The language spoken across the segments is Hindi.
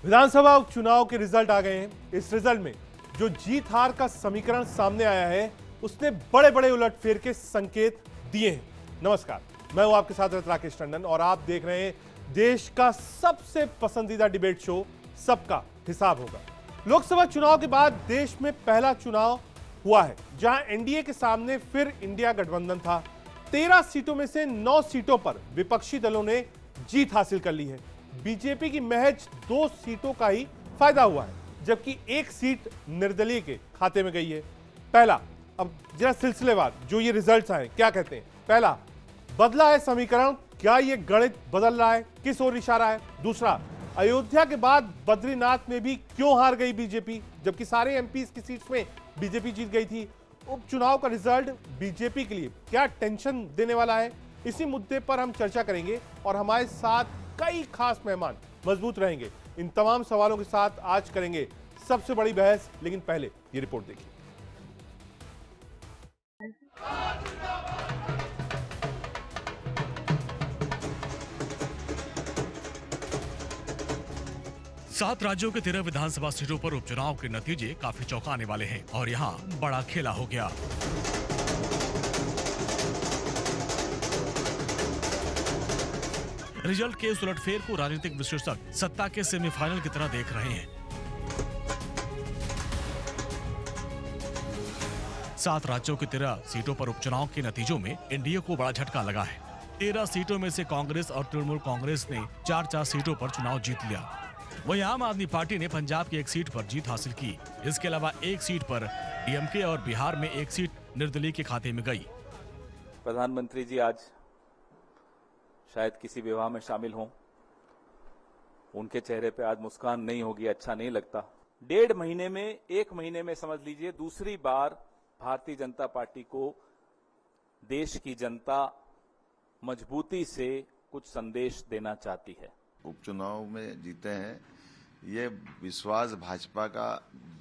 विधानसभा उपचुनाव के रिजल्ट आ गए हैं। इस रिजल्ट में जो जीत हार का समीकरण सामने आया है उसने बड़े बड़े उलटफेर के संकेत दिए हैं। नमस्कार, मैं हूं आपके साथ राकेश टंडन और आप देख रहे हैं देश का सबसे पसंदीदा डिबेट शो सबका हिसाब होगा। लोकसभा चुनाव के बाद देश में पहला चुनाव हुआ है जहां एनडीए के सामने फिर इंडिया गठबंधन था। 13 सीटों में से 9 सीटों पर विपक्षी दलों ने जीत हासिल कर ली है। बीजेपी की महज 2 सीटों का ही फायदा हुआ है, जबकि 1 सीट निर्दलीय के खाते में गई है। पहला, अब जरा सिलसिलेवार जो ये रिजल्ट्स आए क्या कहते हैं। पहला, बदला है समीकरण, क्या ये गणित बदल रहा है, किस ओर इशारा है। दूसरा, अयोध्या के बाद बद्रीनाथ में भी क्यों हार गई बीजेपी, जबकि सारे एमपी की सीट्स में बीजेपी जीत गई थी। उपचुनाव का रिजल्ट बीजेपी के लिए क्या टेंशन देने वाला है, इसी मुद्दे पर हम चर्चा करेंगे और हमारे साथ कई खास मेहमान मजबूत रहेंगे। इन तमाम सवालों के साथ आज करेंगे सबसे बड़ी बहस, लेकिन पहले ये रिपोर्ट देखिए। सात राज्यों के 13 विधानसभा सीटों पर उपचुनाव के नतीजे काफी चौंकाने वाले हैं और यहाँ बड़ा खेला हो गया। रिजल्ट के इस उलटफेर को राजनीतिक विश्लेषक सत्ता के सेमीफाइनल की तरह देख रहे हैं। 7 राज्यों की 13 सीटों पर उपचुनाव के नतीजों में एनडीए को बड़ा झटका लगा है। 13 सीटों में से कांग्रेस और तृणमूल कांग्रेस ने 4-4 सीटों पर चुनाव जीत लिया। वहीं आम आदमी पार्टी ने पंजाब की 1 सीट पर जीत हासिल की। इसके अलावा 1 सीट पर डीएमके और बिहार में 1 सीट निर्दलीय के खाते में गई। प्रधानमंत्री जी आज शायद किसी विवाह में शामिल हों, उनके चेहरे पे आज मुस्कान नहीं होगी, अच्छा नहीं लगता। 1.5 महीने में 1 महीने में समझ लीजिए दूसरी बार भारतीय जनता पार्टी को देश की जनता मजबूती से कुछ संदेश देना चाहती है। उपचुनाव में जीते हैं, ये विश्वास भाजपा का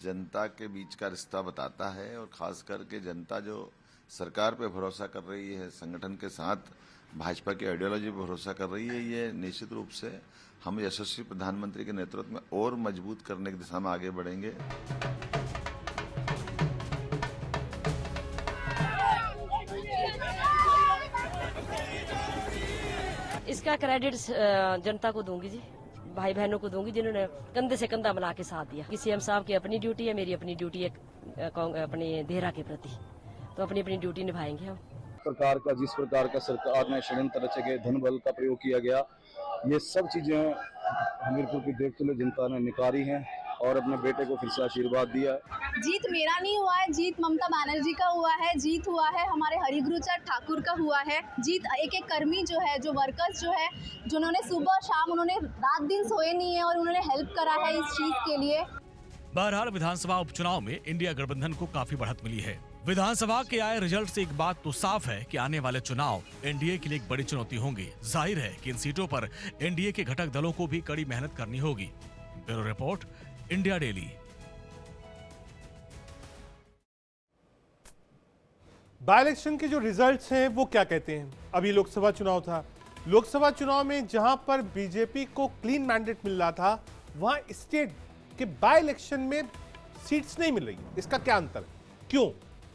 जनता के बीच का रिश्ता बताता है और खास करके जनता जो सरकार पे भरोसा कर रही है, संगठन के साथ भाजपा की आइडियोलॉजी पर भरोसा कर रही है, ये निश्चित रूप से हम यशस्वी प्रधानमंत्री के नेतृत्व में और मजबूत करने की दिशा में आगे बढ़ेंगे। इसका क्रेडिट जनता को दूंगी जी, भाई बहनों को दूंगी जिन्होंने कंधे से कंधा मिला के साथ दिया। सीएम साहब की अपनी ड्यूटी है, मेरी अपनी ड्यूटी है अपने देहरा के प्रति, तो अपनी अपनी ड्यूटी निभाएंगे हम। प्रकार का जिस प्रकार का सरकार में षड्यंत्र रचे गए, धन बल का प्रयोग किया गया, ये सब चीजें हमीरपुर की देखते हुए जनता ने निकारी हैं और अपने बेटे को फिर से आशीर्वाद दिया। जीत मेरा नहीं हुआ है, जीत ममता बनर्जी का हुआ है, जीत हुआ है हमारे हरिगुरुचर ठाकुर का हुआ है। जीत एक एक कर्मी जो है, जो वर्कर्स जो है, जिन्होंने सुबह शाम उन्होंने रात दिन सोए नहीं है और उन्होंने हेल्प करा है इस चीज के लिए। बहरहाल विधानसभा उपचुनाव में इंडिया गठबंधन को काफी बढ़त मिली है। विधानसभा के आए रिजल्ट से एक बात तो साफ है कि आने वाले चुनाव एनडीए के लिए एक बड़ी चुनौती होंगे। जाहिर है कि इन सीटों पर एनडीए के घटक दलों को भी कड़ी मेहनत करनी होगी। Bureau report, India daily. By election के जो रिजल्ट्स हैं वो क्या कहते हैं। अभी लोकसभा चुनाव था। लोकसभा चुनाव में जहां पर बीजेपी को क्लीन मैंडेट मिल रहा था, वहां स्टेट के बाय इलेक्शन में सीट्स नहीं मिल रही। इसका क्या अंतर है, क्यों,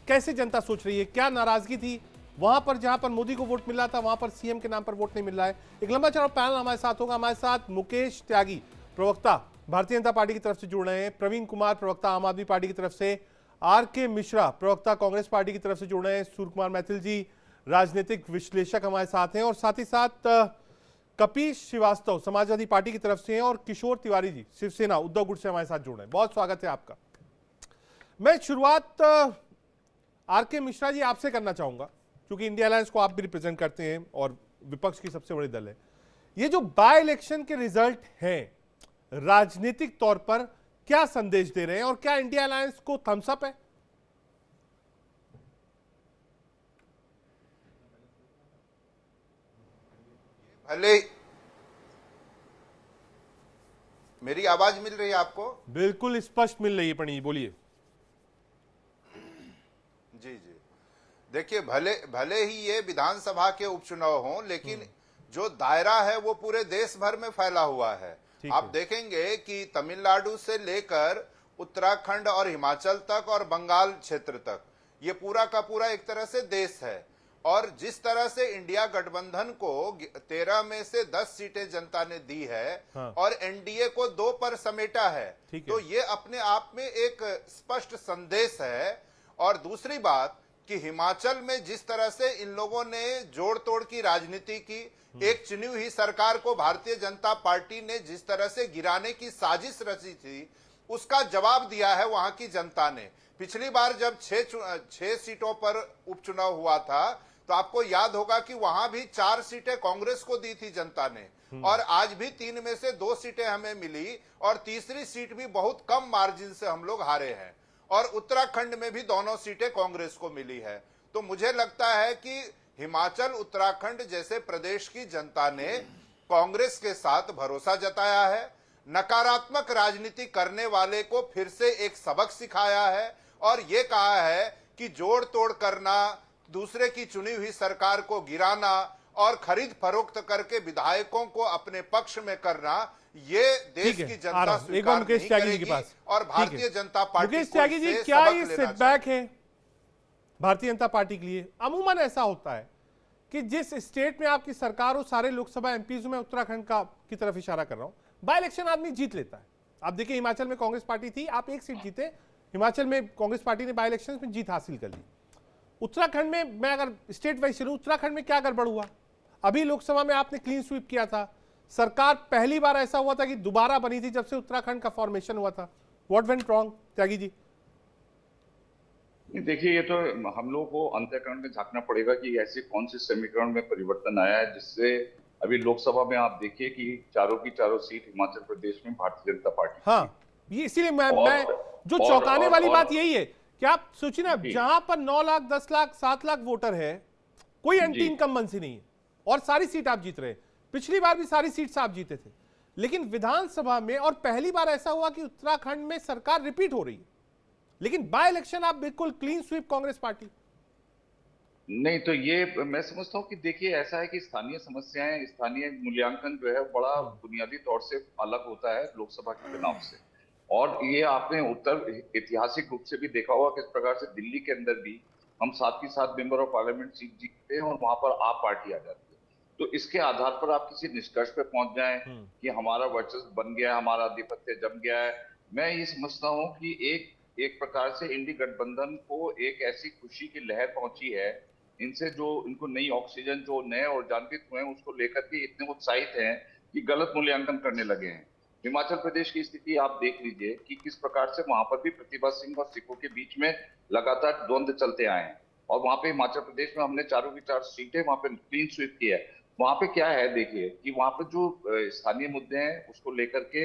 कैसे जनता सोच रही है, क्या नाराजगी थी वहां पर जहां पर मोदी को वोट मिल रहा था, वहां पर सीएम के नाम पर वोट नहीं मिल रहा है। एक लंबा चौड़ा पैनल हमारे साथ होगा। हमारे साथ मुकेश त्यागी, प्रवक्ता भारतीय जनता पार्टी की तरफ से जुड़ रहे हैं, प्रवीण कुमार, प्रवक्ता आम आदमी पार्टी की तरफ से, आर.के. मिश्रा, प्रवक्ता कांग्रेस पार्टी की तरफ से जुड़ रहे हैं, सूर्य कुमार मैथिल जी राजनीतिक विश्लेषक हमारे साथ हैं, और साथ ही साथ कपीश श्रीवास्तव समाजवादी पार्टी की तरफ से हैं, और किशोर तिवारी जी शिवसेना उद्धव गुट से हमारे साथ जुड़ रहे हैं। बहुत स्वागत है आपका। मैं शुरुआत आर.के. मिश्रा जी आपसे करना चाहूंगा, क्योंकि इंडिया अलायंस को आप भी रिप्रेजेंट करते हैं और विपक्ष की सबसे बड़ी दल है। ये जो बाय इलेक्शन के रिजल्ट हैं, राजनीतिक तौर पर क्या संदेश दे रहे हैं और क्या इंडिया अलायंस को थम्स अप है? भले मेरी आवाज मिल रही है आपको? बिल्कुल स्पष्ट मिल रही है पणी, बोलिए। जी जी, देखिए भले ही ये विधानसभा के उपचुनाव हों, लेकिन जो दायरा है वो पूरे देश भर में फैला हुआ है। ठीक आप है। देखेंगे कि तमिलनाडु से लेकर उत्तराखंड और हिमाचल तक और बंगाल क्षेत्र तक ये पूरा का पूरा एक तरह से देश है। और जिस तरह से इंडिया गठबंधन को 13 में से 10 सीटें जनता ने दी है, हाँ। और एनडीए को 2 पर समेटा है, ठीक है। तो ये अपने आप में एक स्पष्ट संदेश है। और दूसरी बात कि हिमाचल में जिस तरह से इन लोगों ने जोड़ तोड़ की राजनीति की, एक चुनी हुई सरकार को भारतीय जनता पार्टी ने जिस तरह से गिराने की साजिश रची थी, उसका जवाब दिया है वहां की जनता ने। पिछली बार जब 6 सीटों पर उपचुनाव हुआ था, तो आपको याद होगा कि वहां भी 4 सीटें कांग्रेस को दी थी जनता ने, और आज भी 3 में से 2 सीटें हमें मिली, और तीसरी सीट भी बहुत कम मार्जिन से हम लोग हारे हैं। और उत्तराखंड में भी दोनों सीटें कांग्रेस को मिली है। तो मुझे लगता है कि हिमाचल उत्तराखंड जैसे प्रदेश की जनता ने कांग्रेस के साथ भरोसा जताया है, नकारात्मक राजनीति करने वाले को फिर से एक सबक सिखाया है, और ये कहा है कि जोड़ तोड़ करना, दूसरे की चुनी हुई सरकार को गिराना और खरीद फरोख्त करके विधायकों को अपने पक्ष में करना, ये देश ठीक है, की आ जनता रहा हूं। एक बार स्वीकार मुकेश नहीं त्यागी जी करेगी, के पास। और ठीक भारतीय है। जनता पार्टी मुकेश को त्यागी जी, इससे क्या सबक ये लेना सेटबैक है भारतीय जनता पार्टी के लिए? अमूमन ऐसा होता है कि जिस स्टेट में आपकी सरकार हो, सारे लोकसभा एमपीज में, उत्तराखंड का की तरफ इशारा कर रहा हूं, बाय इलेक्शन आदमी जीत लेता है। आप देखिए हिमाचल में कांग्रेस पार्टी थी, आप 1 सीट जीते, हिमाचल में कांग्रेस पार्टी ने बाय इलेक्शन में जीत हासिल कर ली। उत्तराखंड में मैं अगर स्टेट वाइज चलूं, उत्तराखंड में क्या गड़बड़ हुआ? अभी लोकसभा में आपने क्लीन स्वीप किया था, सरकार पहली बार ऐसा हुआ था कि दोबारा बनी थी जब से उत्तराखंड का फॉर्मेशन हुआ था। What went wrong, Tyagi ji? देखिए, ये तो हम लोगों को अंतःकरण में झांकना पड़ेगा कि ऐसे कौन से समीकरण में परिवर्तन आया है जिससे अभी लोकसभा में आप देखिए कि चारों की चारों सीट हिमाचल प्रदेश में भारतीय जनता पार्टी। हाँ, ये इसीलिए मैं जो चौंकाने वाली बात यही है कि आप सोचिए ना, जहां पर 9 लाख, 10 लाख, 7 लाख वोटर है, कोई एंटी इनकम्बेंसी नहीं है, और सारी सीट आप जीत रहे। पिछली बार भी सारी सीट्स आप जीते थे, लेकिन विधानसभा में, और पहली बार ऐसा हुआ कि उत्तराखंड में सरकार रिपीट हो रही है, लेकिन बाय इलेक्शन आप बिल्कुल क्लीन स्वीप कांग्रेस पार्टी। नहीं, तो ये मैं समझता हूँ कि देखिए, ऐसा है कि स्थानीय समस्याएं, स्थानीय मूल्यांकन जो है बड़ा बुनियादी तौर से अलग होता है लोकसभा के चुनाव से। और ये आपने उत्तर ऐतिहासिक रूप से भी देखा होगा किस प्रकार से दिल्ली के अंदर भी हम 7 की 7 मेंबर ऑफ पार्लियामेंट सीट जीतते हैं और वहां पर आप पार्टी आ जाती है। तो इसके आधार पर आप किसी निष्कर्ष पे पहुंच जाएं कि हमारा वर्चस्व बन गया, हमारा आधिपत्य जम गया है। मैं ये समझता हूँ कि एक प्रकार से इंडी गठबंधन को एक ऐसी खुशी की लहर पहुंची है, इनसे जो इनको नई ऑक्सीजन, जो नए और जागृत हुए हैं, उसको लेकर के इतने उत्साहित हैं कि गलत मूल्यांकन करने लगे हैं। हिमाचल प्रदेश की स्थिति आप देख लीजिए कि किस प्रकार से वहां पर भी प्रतिभा सिंह और सिखों के बीच में लगातार द्वंद्व चलते आए हैं, और वहां पे हिमाचल प्रदेश में हमने चारों की 4 सीटें वहां पे क्लीन स्वीप की है। वहां पे क्या है, देखिए कि वहां पे जो स्थानीय मुद्दे हैं उसको लेकर के,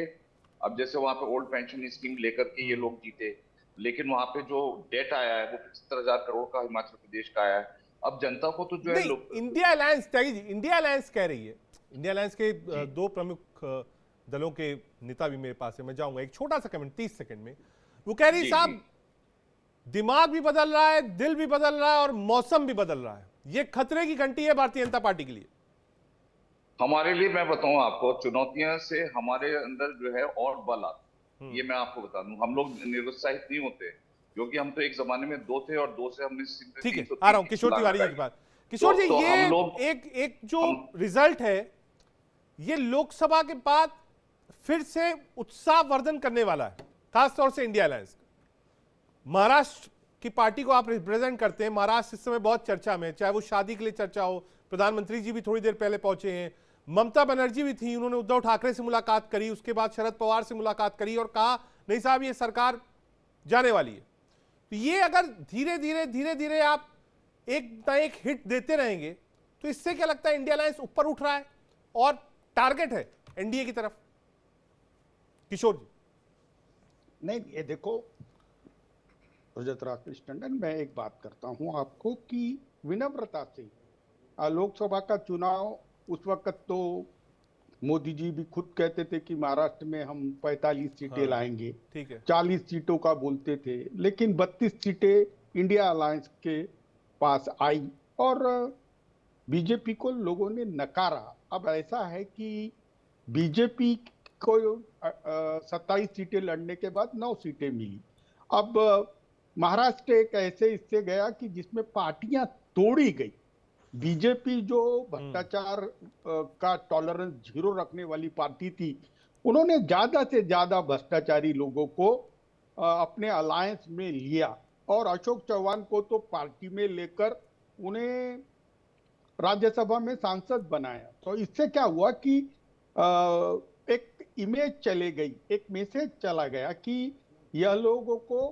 अब जैसे वहां पे ओल्ड पेंशन स्कीम लेकर के ये लोग जीते, लेकिन वहां पे जो डेट आया है वो 75,000 करोड़ का हिमाचल प्रदेश का आया है। अब जनता को तो जो है India alliance, Tyagi ji, India alliance कह रही है, इंडिया अलायंस के 2 प्रमुख दलों के नेता भी मेरे पास है, मैं जाऊंगा एक छोटा सा कमेंट 30 सेकंड में। वो कह रही साहब, दिमाग भी बदल रहा है, दिल भी बदल रहा है, और मौसम भी बदल रहा है। ये खतरे की घंटी है भारतीय जनता पार्टी के लिए। हमारे लिए, मैं बताऊं आपको, चुनौतियों से हमारे अंदर जो है और बल आता है। ये मैं आपको बता दूं, हम लोग निरुत्साहित नहीं होते, क्योंकि हम तो एक जमाने में 2 थे और 2 से हमने, ठीक है, आ रहा हूं किशोर तिवारी जी की बात। किशोर जी, ये एक जो रिजल्ट है, ये लोकसभा के बाद फिर से उत्साह वर्धन करने वाला है, खासतौर से इंडिया अलायंस। महाराष्ट्र की पार्टी को आप रिप्रेजेंट करते हैं, महाराष्ट्र इस समय बहुत चर्चा में, चाहे वो शादी के लिए चर्चा हो, प्रधानमंत्री जी भी थोड़ी देर पहले पहुंचे हैं, ममता बनर्जी भी थी, उन्होंने उद्धव ठाकरे से मुलाकात करी, उसके बाद शरद पवार से मुलाकात करी और कहा नहीं साहब ये सरकार जाने वाली है। तो ये अगर धीरे धीरे आप एक ना एक हिट देते रहेंगे, तो इससे क्या लगता है इंडिया अलायंस ऊपर उठ रहा है और टारगेट है एनडीए की तरफ? किशोर जी। नहीं, ये देखो रजत राकेश टंडन, मैं एक बात करता हूं आपको कि विनम्रता से, लोकसभा का चुनाव उस वक्त तो मोदी जी भी खुद कहते थे कि महाराष्ट्र में हम 45 सीटें लाएंगे, ठीक है, 40 सीटों का बोलते थे, लेकिन 32 सीटें इंडिया अलायंस के पास आई और बीजेपी को लोगों ने नकारा। अब ऐसा है कि बीजेपी को 27 सीटें लड़ने के बाद 9 सीटें मिली। अब महाराष्ट्र एक ऐसे इससे गया कि जिसमें पार्टियां तोड़ी गई। बीजेपी जो भ्रष्टाचार का टॉलरेंस 0 रखने वाली पार्टी थी, उन्होंने ज्यादा से ज्यादा भ्रष्टाचारी लोगों को अपने अलायंस में लिया और अशोक चौहान को तो पार्टी में लेकर उन्हें राज्यसभा में सांसद बनाया। तो इससे क्या हुआ कि एक इमेज चले गई, एक मैसेज चला गया कि यह लोगों को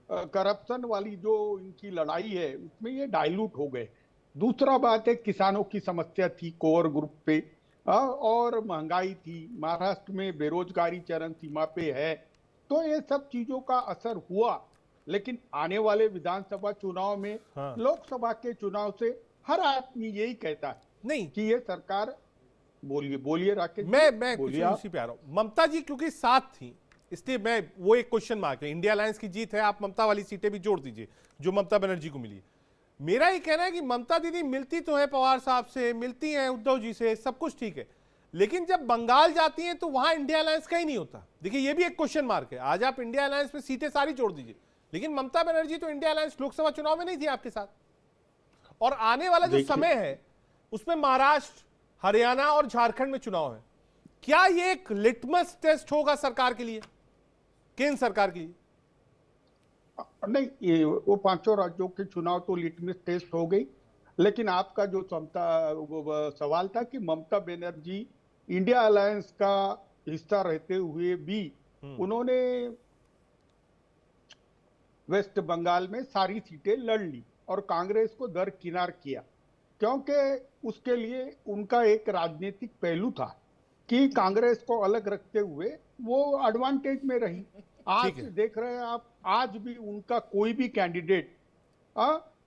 करप्शन वाली जो इनकी लड़ाई है उसमें ये डाइल्यूट हो गए। दूसरा बात है, किसानों की समस्या थी कोर ग्रुप पे, और महंगाई थी, महाराष्ट्र में बेरोजगारी चरम सीमा पे है। तो ये सब चीजों का असर हुआ। लेकिन आने वाले विधानसभा चुनाव में, लोकसभा के चुनाव से हर आदमी यही कहता है नहीं कि ये सरकार, बोलिए राकेश, मैं कुछ उसी पे आ रहा हूं। ममता जी क्योंकि साथ थी, इसलिए मैं वो एक क्वेश्चन मार्क है। इंडिया अलायंस की जीत है, आप ममता वाली सीटें भी जोड़ दीजिए जो ममता बनर्जी को मिली। मेरा ये कहना है कि ममता दीदी मिलती तो है पवार साहब से, मिलती हैं उद्धव जी से, सब कुछ ठीक है, लेकिन जब बंगाल जाती हैं तो वहां इंडिया अलायंस का ही नहीं होता। देखिए ये भी एक क्वेश्चन मार्क है। आज आप इंडिया अलायंस में सीटें सारी जोड़ दीजिए, लेकिन ममता बनर्जी तो इंडिया अलायंस लोकसभा चुनाव में नहीं थी आपके साथ। और आने वाला जो समय है उसमें महाराष्ट्र, हरियाणा और झारखंड में चुनाव है। क्या ये एक लिटमस टेस्ट होगा सरकार के लिए, केंद्र सरकार के लिए? नहीं, ये वो 5 राज्यों के चुनाव तो लिटमस टेस्ट हो गई, लेकिन आपका जो सवाल था कि ममता बनर्जी इंडिया अलायंस का हिस्सा रहते हुए भी उन्होंने वेस्ट बंगाल में सारी सीटें लड़ ली और कांग्रेस को दरकिनार किया, क्योंकि उसके लिए उनका एक राजनीतिक पहलू था कि कांग्रेस को अलग रखते हुए वो एडवांटेज में रही। आज देख रहे हैं आप, आज भी उनका कोई भी कैंडिडेट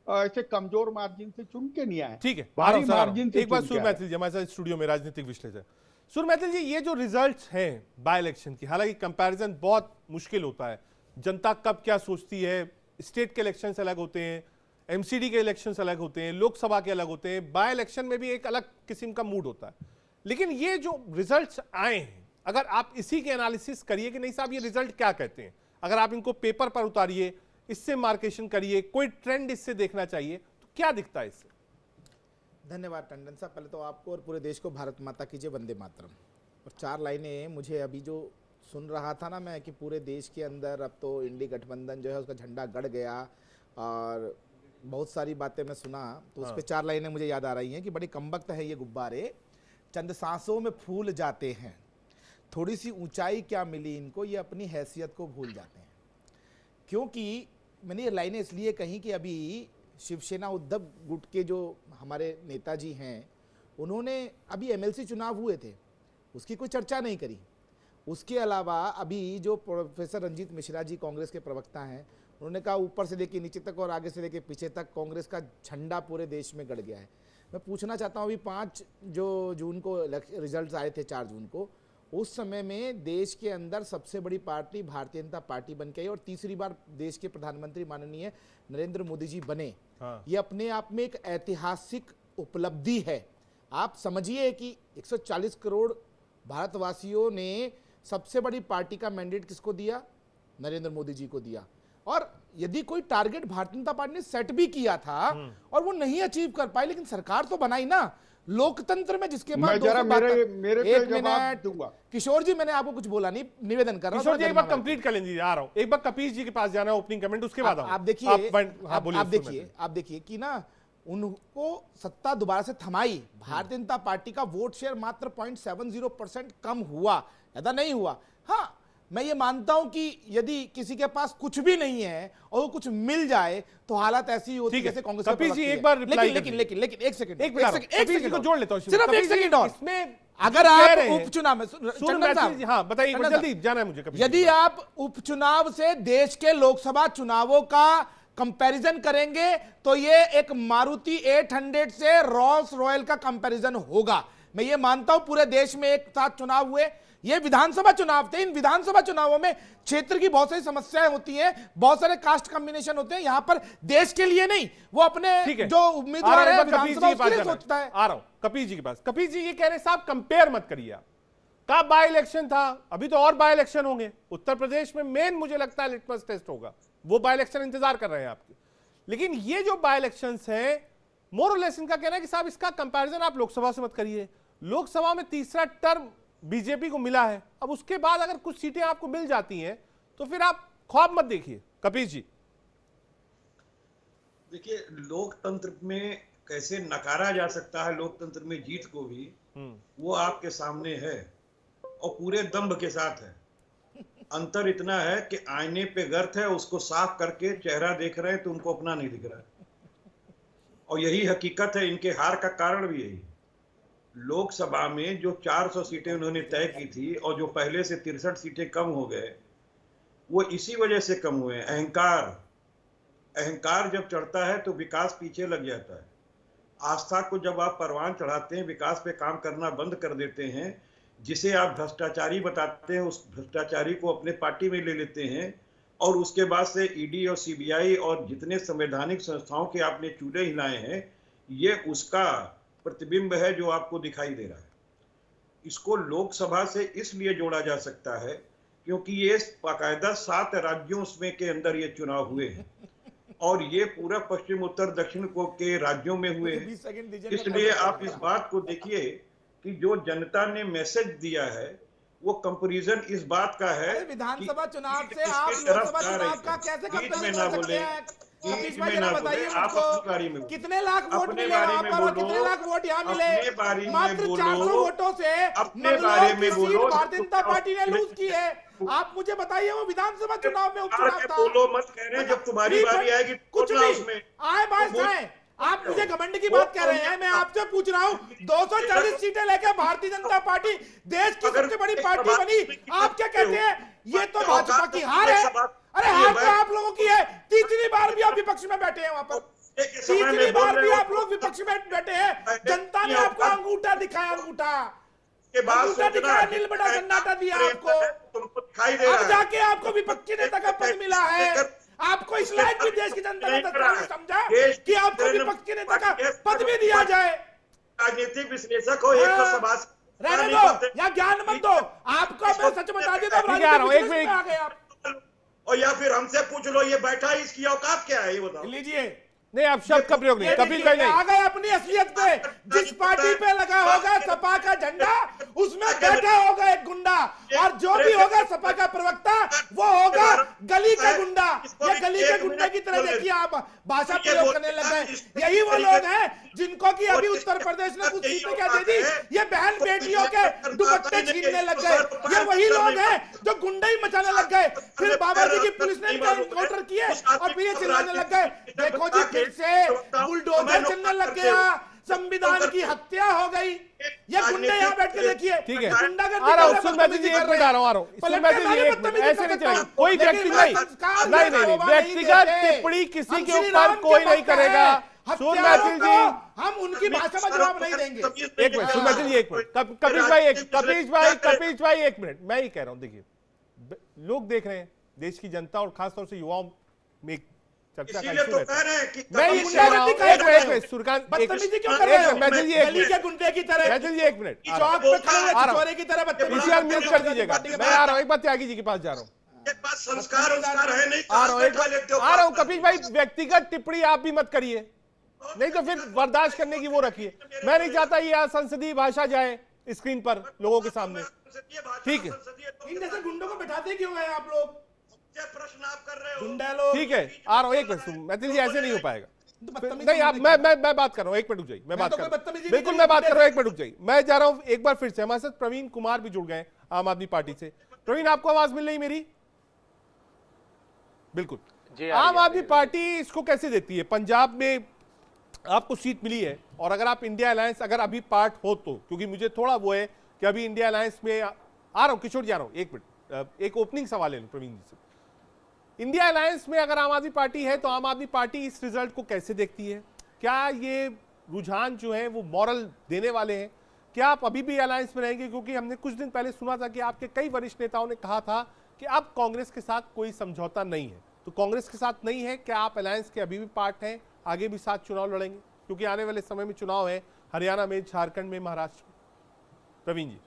ऐसे कमजोर मार्जिन से चुन के नहीं आया। ठीक है, भारी मार्जिन से। एक बार सूर्य मैथिल जी हमारे साथ स्टूडियो में, राजनीतिक विश्लेषक। सूर्य मैथिल जी, ये जो रिजल्ट्स हैं बाय इलेक्शन की, हालांकि कंपैरिजन बहुत मुश्किल होता है, जनता कब क्या सोचती है, स्टेट के इलेक्शन अलग होते हैं, एमसीडी के इलेक्शन अलग होते हैं, लोकसभा के अलग होते हैं, बाय इलेक्शन में भी एक अलग किस्म का मूड होता है। लेकिन ये जो रिजल्ट्स आए हैं, अगर आप इसी के एनालिसिस करिए कि नहीं साहब ये रिजल्ट क्या कहते हैं, अगर आप इनको पेपर पर उतारिए, इससे मार्केशन करिए, कोई ट्रेंड इससे देखना चाहिए, तो क्या दिखता है इससे? धन्यवाद टंडन साहब। पहले तो आपको और पूरे देश को भारत माता की जय, वंदे मातरम। और 4 लाइनें मुझे अभी जो सुन रहा था ना मैं, कि पूरे देश के अंदर अब तो इंडी गठबंधन जो है उसका झंडा गड़ गया और बहुत सारी बातें मैं सुना, तो उस पर 4 लाइनें मुझे याद आ रही हैं कि बड़ी कमबख्त है ये गुब्बारे, चंद सांसों में फूल जाते हैं, थोड़ी सी ऊंचाई क्या मिली इनको, ये अपनी हैसियत को भूल जाते हैं। क्योंकि मैंने ये लाइनें इसलिए कही कि अभी शिवसेना उद्धव गुट के जो हमारे नेताजी हैं, उन्होंने अभी एमएलसी चुनाव हुए थे, उसकी कोई चर्चा नहीं करी। उसके अलावा अभी जो प्रोफेसर रंजीत मिश्रा जी कांग्रेस के प्रवक्ता हैं, उन्होंने कहा ऊपर से लेके नीचे तक और आगे से लेके पीछे तक कांग्रेस का झंडा पूरे देश में गड़ गया है। मैं पूछना चाहता हूँ, अभी 5 जो जून को रिजल्ट आए थे, 4 जून को, उस समय में देश के अंदर सबसे बड़ी पार्टी भारतीय जनता पार्टी बन के आई और तीसरी बार देश के प्रधानमंत्री माननीय नरेंद्र मोदी जी बने। ये अपने आप में एक ऐतिहासिक उपलब्धि है। आप समझिए कि 140 करोड़ भारतवासियों ने सबसे बड़ी पार्टी का मैंडेट किसको दिया? नरेंद्र मोदी जी को दिया। और यदि कोई टारगेट भारतीय जनता पार्टी ने सेट भी किया था और वो नहीं अचीव कर पाई, लेकिन सरकार तो बनाई ना लोकतंत्र में, जिसके बाद मेरे पे जवाब दूंगा। किशोर जी, मैंने आपको कुछ बोला नहीं, निवेदन कर रहा हूं। किशोर जी एक बार कंप्लीट कर लेंगे, आ रहा हूं। एक बार कपीश जी के पास जाना है, ओपनिंग कमेंट, उसके बाद आप देखिए कि ना उनको सत्ता दोबारा से थमाई, भारतीय जनता पार्टी का वोट शेयर मात्र 0.70% कम हुआ, ऐसा नहीं हुआ। हाँ, मैं ये मानता हूं कि यदि किसी के पास कुछ भी नहीं है और वो कुछ मिल जाए तो हालात ऐसी होती है जैसे कांग्रेस कपीश जी एक बार रिप्लाई लेकिन एक सेकंड को जोड़ लेता हूं, सिर्फ एक सेकंड और। अगर आप उपचुनाव में, हाँ बताइए, जल्दी जाना है मुझे। यदि आप उपचुनाव से देश के लोकसभा चुनावों का कंपैरिजन करेंगे तो ये एक मारुति 800 से रोल्स रॉयल का कंपैरिजन होगा। मैं ये मानता हूं पूरे देश में एक साथ चुनाव हुए, ये विधानसभा चुनाव थे। इन विधानसभा चुनावों में क्षेत्र की बहुत सारी समस्याएं होती हैं, बहुत सारे कास्ट कॉम्बिनेशन होते हैं। यहां पर देश के लिए नहीं, वो अपने जो उम्मीदवार है विधानसभा उसके लिए सोचता है। आ रहा हूं कपीश जी के पास। कपीश जी ये कह रहे हैं साहब कंपेयर मत करिए आप, का बाय इलेक्शन था, अभी तो और बाय इलेक्शन होंगे उत्तर प्रदेश में। मेन मुझे लगता है लिटमस टेस्ट होगा, वो बाय इलेक्शन इंतजार कर रहे हैं आपके। लेकिन ये जो बाय इलेक्शंस हैं, मोर और लेस इनका कहना है कि साहब इसका कंपैरिजन आप लोकसभा से मत करिए। लोकसभा में तीसरा टर्म बीजेपी को मिला है, अब उसके बाद अगर कुछ सीटें आपको मिल जाती हैं तो फिर आप ख्वाब मत देखिए। कपीश जी, देखिए, लोकतंत्र में कैसे नकारा जा सकता है लोकतंत्र में जीत को भी, वो आपके सामने है और पूरे दम्भ के साथ है। अंतर इतना है कि आईने पे गर्त है, उसको साफ करके चेहरा देख रहे हैं तो उनको अपना नहीं दिख रहा है, और यही हकीकत है। इनके हार का कारण भी यही। लोकसभा में जो 400 सीटें उन्होंने तय की थी और जो पहले से 63 सीटें कम हो गए, वो इसी वजह से कम हुए। अहंकार जब चढ़ता है तो विकास पीछे लग जाता है। आस्था को जब आप परवान चढ़ाते हैं, विकास पे काम करना बंद कर देते हैं, जिसे आप भ्रष्टाचारी बताते हैं, उस भ्रष्टाचारी को अपने पार्टी में ले लेते हैं, और उसके बाद से ईडी और सीबीआई और जितने संवैधानिक संस्थाओं के आपने चूल्हे हिलाए हैं, ये उसका प्रतिबिंब है जो आपको दिखाई दे रहा है। इसको लोकसभा से इसलिए जोड़ा जा सकता है क्योंकि ये बाकायदा 7 राज्यों में के अंदर ये चुनाव हुए हैं, और ये पूरा पश्चिम उत्तर दक्षिण को के राज्यों में हुए हैं। इसलिए आप इस बात को देखिए कि जो जनता ने मैसेज दिया है वो कंपैरिजन इस बात का है। विधानसभा चुनाव से आप लोकसभा चुनाव का कैसे कंपेयर कर सकते हैं? सतीश भाई जरा बताइए मुझको, कितने लाख वोट मिले वहां पर और कितने लाख वोट यहाँ मिले? मात्र 400 वोटों से भारतीय जनता पार्टी ने लूज की है। आप मुझे बताइए, वो विधानसभा चुनाव में उपचुनाव था। बोलो मत कह रहे हैं, जब तुम्हारी बारी आएगी कुछ भी आए बात है। आप मुझे घमंड की बात कह रहे हैं, मैं आपसे पूछ रहा हूँ 240 सीटें लेकर भारतीय जनता पार्टी देश की सबसे बड़ी पार्टी बनी, आप क्या कहते हैं? ये तो भाजपा की हार है। अरे हार तो आप लोगों की है। तीसरी बार भी आप विपक्ष में बैठे हैं वहां पर, तीसरी बार भी आप लोग विपक्ष में बैठे हैं। जनता ने आपको अंगूठा दिखाया, अंगूठा दिखाया, नील बड़ा सन्नाटा दिया आपको। अब जाके आपको विपक्षी नेता का पद मिला है। आपको इस लायक भी देश की जनता ने समझा कि आपको विपक्षी नेता का पद भी दिया जाए। राजनीतिक विश्लेषक हो, एक रहने दो या ज्ञान मत दो। आपको मैं सच बता देता हूं, और या फिर हमसे पूछ लो ये बैठा है, इसकी औकात क्या है ये बताओ। लीजिए, नहीं आप शब्द का प्रयोग नहीं, कपिल भाई नहीं। आ गए अपनी असलियत पे। जिस पार्टी पे लगा होगा सपा का झंडा, उसमें बैठा होगा एक गुंडा, और जो भी होगा सपा का प्रवक्ता वो होगा गली का गुंडा। ये गली के गुंडे की तरह देखिए आप भाषा प्रयोग करने लग गए। यही वो लोग हैं जिनको कि अभी उत्तर प्रदेश ने कुछ सीटें क्या दे दी, ये बहन बेटियों के दुपट्टे छीनने लग गए। ये वही लोग हैं जो गुंडे ही मचाने लग गए। फिर बाबा जी की पुलिस ने इनका एनकाउंटर किए और फिर ये चिल्लाने लग गए, देखो जी फिर से बुलडोजर चलने लग गया, संविधान की हत्या हो गई। ये गुंडे यहाँ बैठ के देखिए, ठीक है, आ रहा हूँ सुनबैती जी, एक मिनट आ रहा हूँ सुनबैती जी, एक मिनट, ऐसे नहीं चलेगा। कोई व्यक्ति नहीं, व्यक्तिगत टिप्पणी किसी के ऊपर कोई नहीं करेगा। सुनबैती जी, हम उनकी भाषा में जवाब नहीं देंगे। एक मिनट सुनबैती जी, एक मिनट, कपीश भाई एक मिनट, मैं ही कह रहा हूँ। देखिए, लोग देख रहे हैं, देश की जनता और खासतौर से युवाओं में चर्चा का इशू रहता है। मैं ये कह रहा हूं, एक मिनट सुरकांत, बदतमीजी क्यों कर रहे हो? मैथिल जी गली के गुंडे की तरह, मैथिल जी एक मिनट, चौक पे खड़े हुए चोरे की तरह बदतमीजी। पीसीआर म्यूट कर दीजिएगा, मैं आ रहा हूं, एक बार त्यागी जी के पास जा रहा हूं। संस्कार है नहीं, आ रहा हूं कपिल भाई, व्यक्तिगत टिप्पणी आप भी मत करिए, नहीं तो फिर बर्दाश्त करने की वो रखिए। मैं नहीं चाहता ये संसदीय भाषा जाए स्क्रीन पर लोगों के सामने, ठीक है? इन जैसे गुंडों को बिठाते क्यों हैं आप लोग? प्रश्न आप कर रहे हो, गुंडा लोग। ठीक है, आ रहा हूं, एक मिनट, मैथिल जी ऐसे नहीं हो पाएगा। नहीं आप, मैं बात कर रहा हूं, एक मिनट रुक जाइए, मैं बात कर रहा हूं, बिल्कुल मैं बात कर रहा हूं, एक मिनट रुक जाइए, मैं जा रहा हूं। एक बार फिर से हमारे साथ प्रवीण कुमार भी जुड़ गए आम आदमी पार्टी से। प्रवीण, आपको आवाज मिल रही मेरी? बिल्कुल। आम आदमी पार्टी इसको कैसे देती है? पंजाब में आपको सीट मिली है, और अगर आप इंडिया अलायंस अगर अभी पार्ट हो तो, क्योंकि मुझे थोड़ा वो है कि अभी इंडिया अलायंस में आ रहा हूं, किशोर जा रहा हूं, एक मिनट, एक ओपनिंग सवाल है प्रवीण जी से। इंडिया अलायंस में अगर आम आदमी पार्टी है तो आम आदमी पार्टी इस रिजल्ट को कैसे देखती है? क्या ये रुझान जो है वो मॉरल देने वाले हैं? क्या आप अभी भी अलायंस में रहेंगे? क्योंकि हमने कुछ दिन पहले सुना था कि आपके कई वरिष्ठ नेताओं ने कहा था कि अब कांग्रेस के साथ कोई समझौता नहीं है। तो कांग्रेस के साथ नहीं है, क्या आप अलायंस के अभी भी पार्ट हैं, आगे भी साथ चुनाव लड़ेंगे? क्योंकि आने वाले समय में चुनाव है हरियाणा में, झारखंड में, महाराष्ट्र में। प्रवीण जी,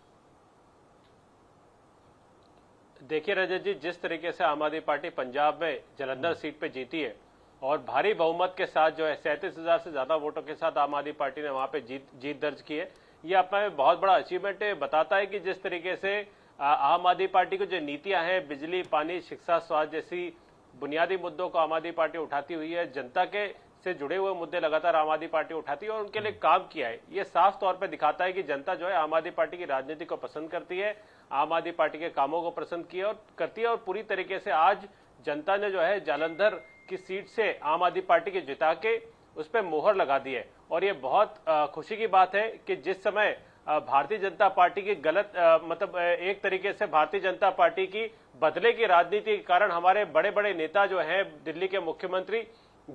देखिए रजत जी, जिस तरीके से आम आदमी पार्टी पंजाब में जलंधर सीट पे जीती है और भारी बहुमत के साथ जो है 37,000 से ज्यादा वोटों के साथ आम आदमी पार्टी ने वहां पे जीत दर्ज की है, ये अपना में बहुत बड़ा अचीवमेंट है। बताता है कि जिस तरीके से आम आदमी पार्टी की जो नीतियां हैं, बिजली, पानी, शिक्षा, स्वास्थ्य जैसी बुनियादी मुद्दों को आम आदमी पार्टी उठाती हुई है, जनता के से जुड़े हुए मुद्दे लगातार आम आदमी पार्टी उठाती है और उनके लिए काम किया है। ये साफ तौर पे दिखाता है कि जनता जो है आम आदमी पार्टी की राजनीति को पसंद करती है, आम आदमी पार्टी के कामों को पसंद किया और करती है। और पूरी तरीके से आज जनता ने जो है जालंधर की सीट से आम आदमी पार्टी के जिता के उस पर मोहर लगा दी है। और ये बहुत खुशी की बात है कि जिस समय भारतीय जनता पार्टी की गलत मतलब एक तरीके से भारतीय जनता पार्टी की बदले की राजनीति के कारण हमारे बड़े बड़े नेता जो हैं, दिल्ली के मुख्यमंत्री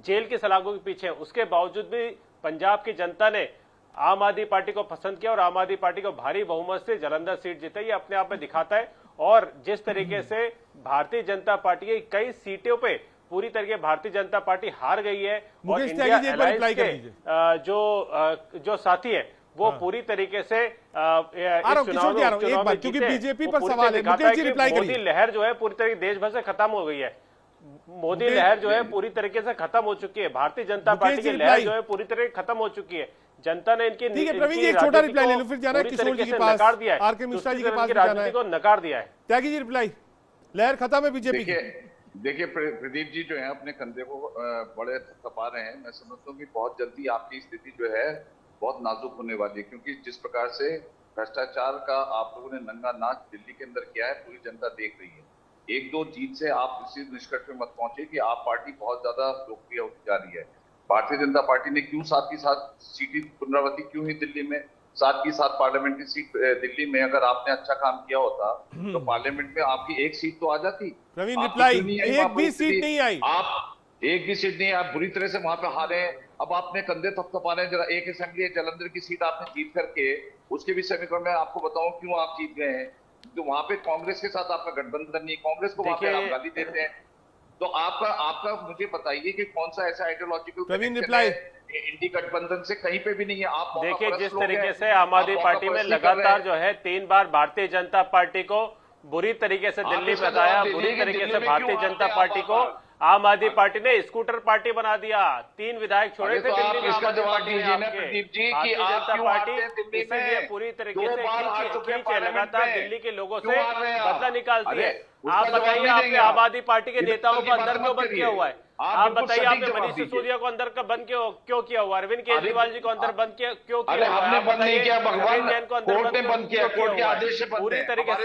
जेल की सलाखों के पीछे, उसके बावजूद भी पंजाब की जनता ने आम आदमी पार्टी को पसंद किया और आम आदमी पार्टी को भारी बहुमत से जालंधर सीट जीते। ये अपने आप में दिखाता है। और जिस तरीके से भारतीय जनता पार्टी की कई सीटों पे पूरी तरीके भारतीय जनता पार्टी हार गई है और इंडिया अलायंस के जो साथी है वो पूरी तरीके से चुनाव में क्योंकि बीजेपी पर सवाल है, मोदी लहर जो है पूरी तरीके देश भर से खत्म हो गई है। मोदी लहर जो है पूरी तरीके से खत्म हो चुकी है। भारतीय जनता पार्टी की लहर जो है पूरी तरीके खत्म हो चुकी है। जनता ने इनकी प्रवीण जी एक छोटा रिप्लाई ले लो, फिर जाना है किशोर जी के पास, नकार दिया है, आर.के. मिश्रा जी के पास जाना है, को नकार दिया है। त्यागी जी रिप्लाई, लहर खत्म है बीजेपी की। देखिए प्रदीप जी जो है अपने कंधे को बड़े थपथपा रहे हैं। मैं समझता हूँ कि बहुत जल्दी आपकी स्थिति जो है बहुत नाजुक होने वाली है, क्योंकि जिस प्रकार से भ्रष्टाचार का आप लोगों ने नंगा नाच दिल्ली के अंदर किया है, पूरी जनता देख रही है। एक दो जीत से आप इसी निष्कर्ष में मत पहुंचे कि आप पार्टी बहुत ज्यादा लोकप्रिय होती जा रही है। भारतीय जनता पार्टी ने क्यों साथ ही साथ सीटें पुनरावृत्ति क्यों हुई दिल्ली में, साथ ही साथ पार्लियामेंट्री सीट दिल्ली में अगर आपने अच्छा काम किया होता तो पार्लियामेंट में आपकी एक सीट तो आ जाती। प्रवीण रिप्लाई, एक भी सीट नहीं आई, आप एक भी सीट नहीं, आप बुरी तरह से वहां पे हारे। अब आपने कंधे थपथपाने, जरा एक असेंबली जलंधर की सीट आपने जीत करके उसके भी समीकरण में आपको बताऊं क्यों आप जीत गए हैं। तो वहां पे कांग्रेस के साथ आपका गठबंधन नहीं, कांग्रेस को वहां पे आप गाली देते हैं। तो आपका मुझे बताइए कि कौन सा ऐसा आइडियोलॉजिकल इंडी गठबंधन से कहीं पे भी नहीं है। आप देखिए जिस तरीके से आम आदमी पार्टी में लगातार जो है 3 बार भारतीय जनता पार्टी को बुरी तरीके से दिल्ली में बताया, बुरी तरीके से भारतीय जनता पार्टी को आम आदमी पार्टी ने स्कूटर पार्टी बना दिया। 3 विधायक छोड़े थे दिल्ली में आम आदमी पार्टी ने आपके। भारतीय जनता पार्टी इसीलिए पूरी तरीके से खींचे लगातार दिल्ली के लोगों से बदला निकालती है। आप बताइए आपने आम आदमी पार्टी के नेताओं को अंदर क्यों बंद किया हुआ है? आप बताइए आपने मनीष सिसोदिया को अंदर का बंद क्यों किया हुआ? अरविंद केजरीवाल जी को अंदर बंद क्यों किया? हमने बंद नहीं किया, भगवान जैन को अंदर बंद किया, कोर्ट के आदेश से पूरी तरीके से।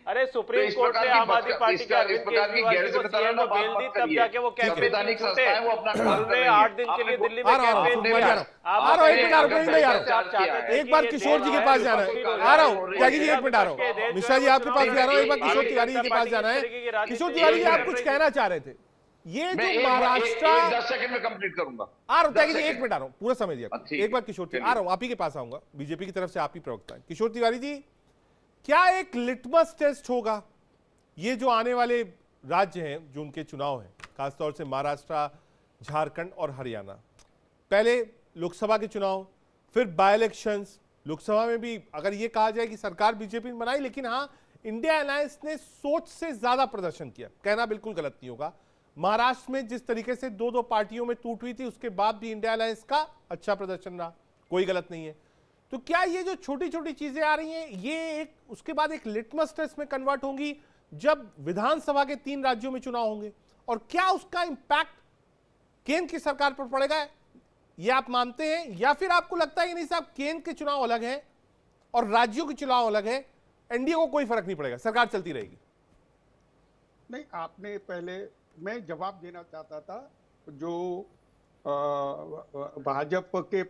अरे सुप्रीम कोर्ट ने आम आदमी पार्टी के अरविंद केजरीवाल को सीएम को बेल दी, तब जाके वो कैंपेन उन्होंने 8 दिन के लिए दिल्ली में कैंपेन दिया। एक बार किशोर जी के पास जाना है, आ रहा हूँ त्यागी जी, एक मिनट आ रहा हूँ। मिश्रा जी आपके पास जा रहा हूँ, एक बार किशोर तिवारी जी के पास जाना है। किशोर तिवारी जी आप कुछ कहना चाह रहे थे, ये जो महाराष्ट्र 10 सेकंड में कंप्लीट करूंगा। आ रहा हूं, एक मिनट आ रहा हूं, पूरा समय दिया। एक बार किशोर तिवारी आ रहा हूं, आप ही के पास आऊंगा, बीजेपी की तरफ से आप ही प्रवक्ता हैं। किशोर तिवारी जी, क्या एक लिटमस टेस्ट होगा ये जो आने वाले राज्य हैं जो उनके चुनाव हैं, खासतौर से महाराष्ट्र, झारखंड और हरियाणा, पहले लोकसभा के चुनाव, फिर बाय इलेक्शंस, लोकसभा में भी अगर ये कहा जाए कि सरकार बीजेपी ने बनाई, लेकिन हाँ इंडिया अलायंस ने सोच से ज्यादा प्रदर्शन किया, कहना बिल्कुल गलत नहीं होगा। महाराष्ट्र में जिस तरीके से 2-2 पार्टियों में टूट हुई थी, उसके बाद भी इंडिया अलायंस का अच्छा प्रदर्शन रहा, कोई गलत नहीं है। तो क्या ये जो छोटी छोटी चीजें आ रही हैं, ये एक उसके बाद एक लिटमस टेस्ट में कन्वर्ट होंगी जब विधानसभा के 3 राज्यों में चुनाव होंगे, और क्या उसका इंपैक्ट केंद्र की सरकार पर पड़ेगा, ये आप मानते हैं, या फिर आपको लगता है कि नहीं साहब केंद्र के चुनाव अलग है और राज्यों के चुनाव अलग है, एनडीए को कोई फर्क नहीं पड़ेगा, सरकार चलती रहेगी? नहीं, आपने पहले, मैं जवाब देना चाहता था जो भाजपा के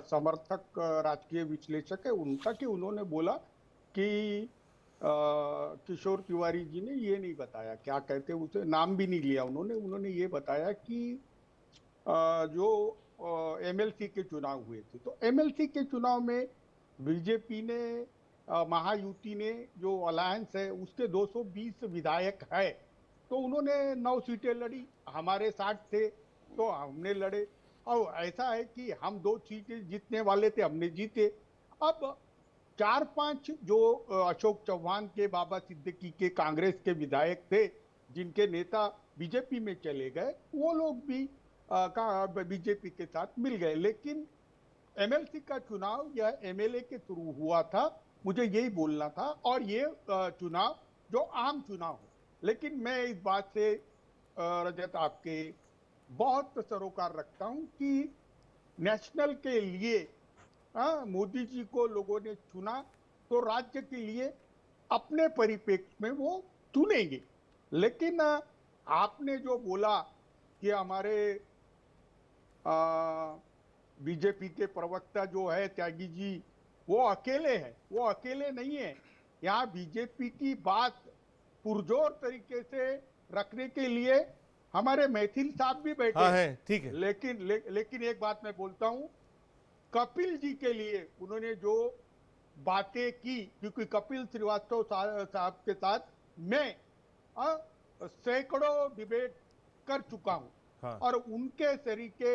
समर्थक राजकीय विश्लेषक है उनका, कि उन्होंने बोला कि किशोर तिवारी जी ने ये नहीं बताया, क्या कहते हैं उसे, नाम भी नहीं लिया उन्होंने ये बताया कि जो एमएलसी के चुनाव हुए थे, तो एमएलसी के चुनाव में बीजेपी ने, महायुति ने, जो अलायंस है उसके 220 विधायक है, तो उन्होंने 9 सीटें लड़ी, हमारे 60 थे तो हमने लड़े, और ऐसा है कि हम 2 सीटें जीतने वाले थे, हमने जीते। अब 4-5 जो अशोक चौहान के, बाबा सिद्दीकी के कांग्रेस के विधायक थे, जिनके नेता बीजेपी में चले गए, वो लोग भी बीजेपी के साथ मिल गए। लेकिन एमएलसी का चुनाव या एमएलए के थ्रू हुआ था, मुझे यही बोलना था, और ये चुनाव जो आम चुनाव हो। लेकिन मैं इस बात से रजत आपके बहुत सरोकार रखता हूं कि नेशनल के लिए मोदी जी को लोगों ने चुना तो राज्य के लिए अपने परिप्रेक्ष्य में वो चुनेंगे। लेकिन आपने जो बोला कि हमारे बीजेपी के प्रवक्ता जो है त्यागी जी, वो अकेले हैं, वो अकेले नहीं है। यहाँ बीजेपी की बात पुरजोर तरीके से रखने के लिए हमारे मैथिल साहब भी बैठे हैं, ठीक है। लेकिन एक बात मैं बोलता हूँ, कपिल जी के लिए उन्होंने जो बातें की, क्योंकि कपिल श्रीवास्तव साहब के साथ मैं सैकड़ों डिबेट कर चुका हूं, और उनके तरीके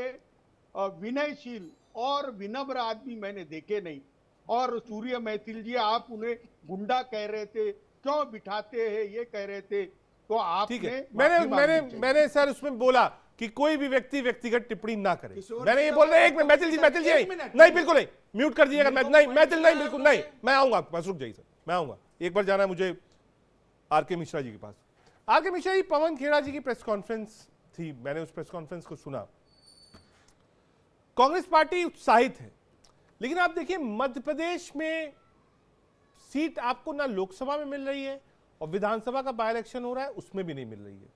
विनयशील और विनम्र आदमी मैंने देखे नहीं। और सूर्य मैथिल जी, आप उन्हें गुंडा कह रहे थे, क्यों बिठाते हैं ये कह रहे थे, तो आपने मैंने सर उसमें बोला कि कोई भी व्यक्ति व्यक्तिगत टिप्पणी ना करे। मैंने ये बोल रहा, एक मिनट मैथिल जी नहीं, बिल्कुल नहीं, म्यूट कर दीजिएगा। नहीं मैथिल नहीं, बिल्कुल नहीं, मैं आऊंगा आपके पास, रुक जाइए सर, मैं आऊंगा। एक बार जाना है मुझे आरके मिश्रा जी के पास। आरके मिश्रा जी, पवन खेड़ा जी की प्रेस कॉन्फ्रेंस थी, मैंने उस प्रेस कॉन्फ्रेंस को सुना। कांग्रेस पार्टी उत्साहित है, लेकिन आप देखिए मध्य प्रदेश में सीट आपको ना लोकसभा में मिल रही है, और विधानसभा का बाय इलेक्शन हो रहा है, उसमें भी नहीं मिल रही है।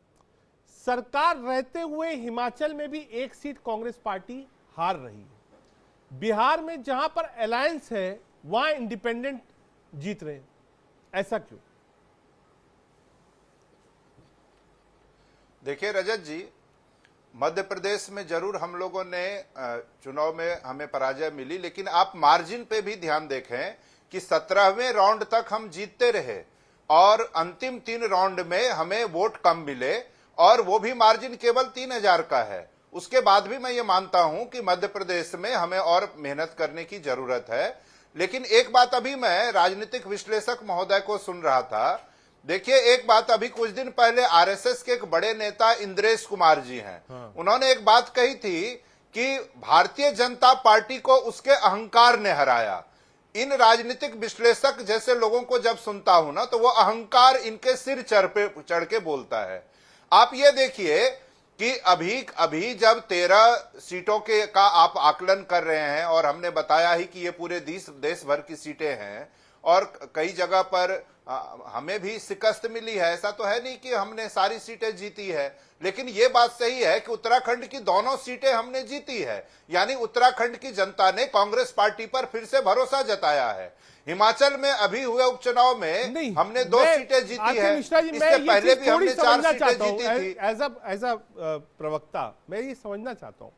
सरकार रहते हुए हिमाचल में भी एक सीट कांग्रेस पार्टी हार रही है। बिहार में जहां पर अलायंस है वहां इंडिपेंडेंट जीत रहे हैं, ऐसा क्यों? देखिए रजत जी, मध्य प्रदेश में जरूर हम लोगों ने चुनाव में हमें पराजय मिली, लेकिन आप मार्जिन पे भी ध्यान देखें कि 17वें राउंड तक हम जीतते रहे, और अंतिम 3 राउंड में हमें वोट कम मिले, और वो भी मार्जिन केवल 3000 का है। उसके बाद भी मैं ये मानता हूं कि मध्य प्रदेश में हमें और मेहनत करने की जरूरत है। लेकिन एक बात, अभी मैं राजनीतिक विश्लेषक महोदय को सुन रहा था, देखिए एक बात, अभी कुछ दिन पहले आरएसएस के एक बड़े नेता इंद्रेश कुमार जी हैं, उन्होंने एक बात कही थी कि भारतीय जनता पार्टी को उसके अहंकार ने हराया। इन राजनीतिक विश्लेषक जैसे लोगों को जब सुनता हूं ना, तो वो अहंकार इनके सिर चढ़ के बोलता है। आप ये देखिए कि अभी जब 13 सीटों का आप आकलन कर रहे हैं, और हमने बताया ही कि ये पूरे देश भर की सीटें हैं, और कई जगह पर हमें भी शिकस्त मिली है, ऐसा तो है नहीं कि हमने सारी सीटें जीती है। लेकिन ये बात सही है कि उत्तराखंड की दोनों सीटें हमने जीती है, यानी उत्तराखंड की जनता ने कांग्रेस पार्टी पर फिर से भरोसा जताया है। हिमाचल में अभी हुए उपचुनाव में हमने 2 सीटें जीती है, इससे पहले भी हमने 4 सीटें जीती थी। एज अ प्रवक्ता मैं ये समझना चाहता हूं,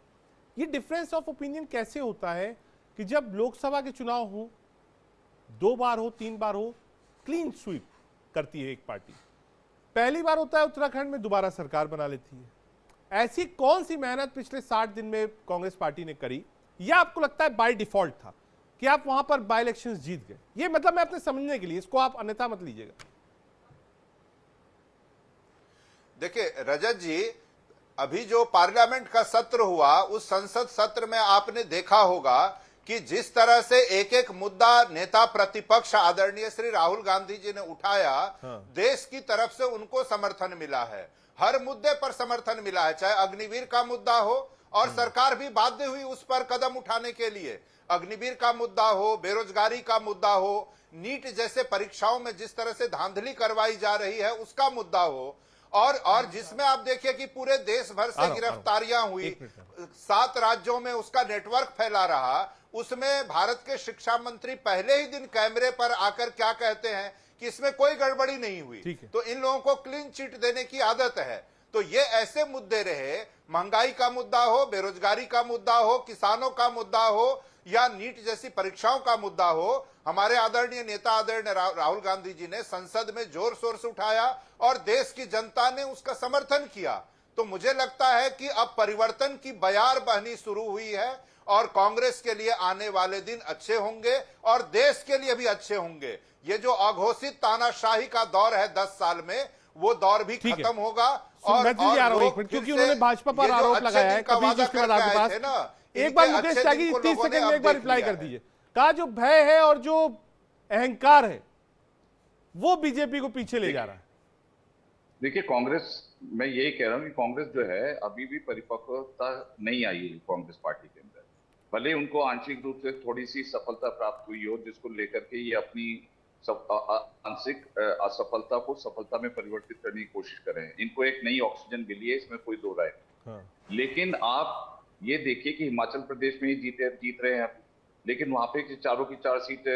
ये डिफरेंस ऑफ ओपिनियन कैसे होता है कि जब लोकसभा के चुनाव हो, 2 बार हो, 3 बार हो, क्लीन स्वीप करती है एक पार्टी, पहली बार होता है उत्तराखंड में दोबारा सरकार बना लेती है। ऐसी कौन सी मेहनत पिछले 60 दिन में कांग्रेस पार्टी ने करी, या आपको लगता है बाय डिफॉल्ट था कि आप वहां पर बाय इलेक्शंस जीत गए? ये मतलब मैं अपने समझने के लिए, इसको आप अन्यथा मत लीजिएगा। देखिए रजत जी, अभी जो पार्लियामेंट का सत्र हुआ, उस संसद सत्र में आपने देखा होगा कि जिस तरह से एक एक मुद्दा नेता प्रतिपक्ष आदरणीय श्री राहुल गांधी जी ने उठाया, देश की तरफ से उनको समर्थन मिला है, हर मुद्दे पर समर्थन मिला है, चाहे अग्निवीर का मुद्दा हो, और सरकार भी बाध्य हुई उस पर कदम उठाने के लिए। अग्निवीर का मुद्दा हो, बेरोजगारी का मुद्दा हो, नीट जैसे परीक्षाओं में जिस तरह से धांधली करवाई जा रही है उसका मुद्दा हो, और जिसमें आप देखिए कि पूरे देश भर से गिरफ्तारियां हुई, 7 राज्यों में उसका नेटवर्क फैला रहा, उसमें भारत के शिक्षा मंत्री पहले ही दिन कैमरे पर आकर क्या कहते हैं कि इसमें कोई गड़बड़ी नहीं हुई। तो इन लोगों को क्लीन चिट देने की आदत है। तो ये ऐसे मुद्दे रहे, महंगाई का मुद्दा हो, बेरोजगारी का मुद्दा हो, किसानों का मुद्दा हो, या नीट जैसी परीक्षाओं का मुद्दा हो, हमारे आदरणीय नेता आदरणीय राहुल गांधी जी ने संसद में जोर शोर से उठाया, और देश की जनता ने उसका समर्थन किया। तो मुझे लगता है कि अब परिवर्तन की बयार बहनी शुरू हुई है, और कांग्रेस के लिए आने वाले दिन अच्छे होंगे और देश के लिए भी अच्छे होंगे। ये जो अघोषित तानाशाही का दौर है 10 साल में, वो दौर भी खत्म होगा। और क्योंकि उन्होंने भाजपा पर आरोप लगाया है, कभी जिसके बाद आपके पास एक बार मुकेश त्यागी 30 सेकंड में एक बार रिप्लाई कर दीजिए। कहा जो भय है और जो अहंकार है वो बीजेपी को पीछे ले जा रहा है। देखिए कांग्रेस, मैं यही कह रहा हूं कि कांग्रेस जो है अभी भी परिपक्वता नहीं आई है कांग्रेस पार्टी के अंदर। भले उनको आंशिक रूप से थोड़ी सी सफलता प्राप्त हुई हो, जिसको लेकर के ये अपनी आंशिक असफलता को सफलता में परिवर्तित करने की कोशिश कर रहे हैं। इनको एक नई ऑक्सीजन मिली है, इसमें कोई दो राय नहीं। लेकिन आप ये देखिए कि हिमाचल प्रदेश में ही जीत रहे हैं, लेकिन वहां पे चारों की 4 सीट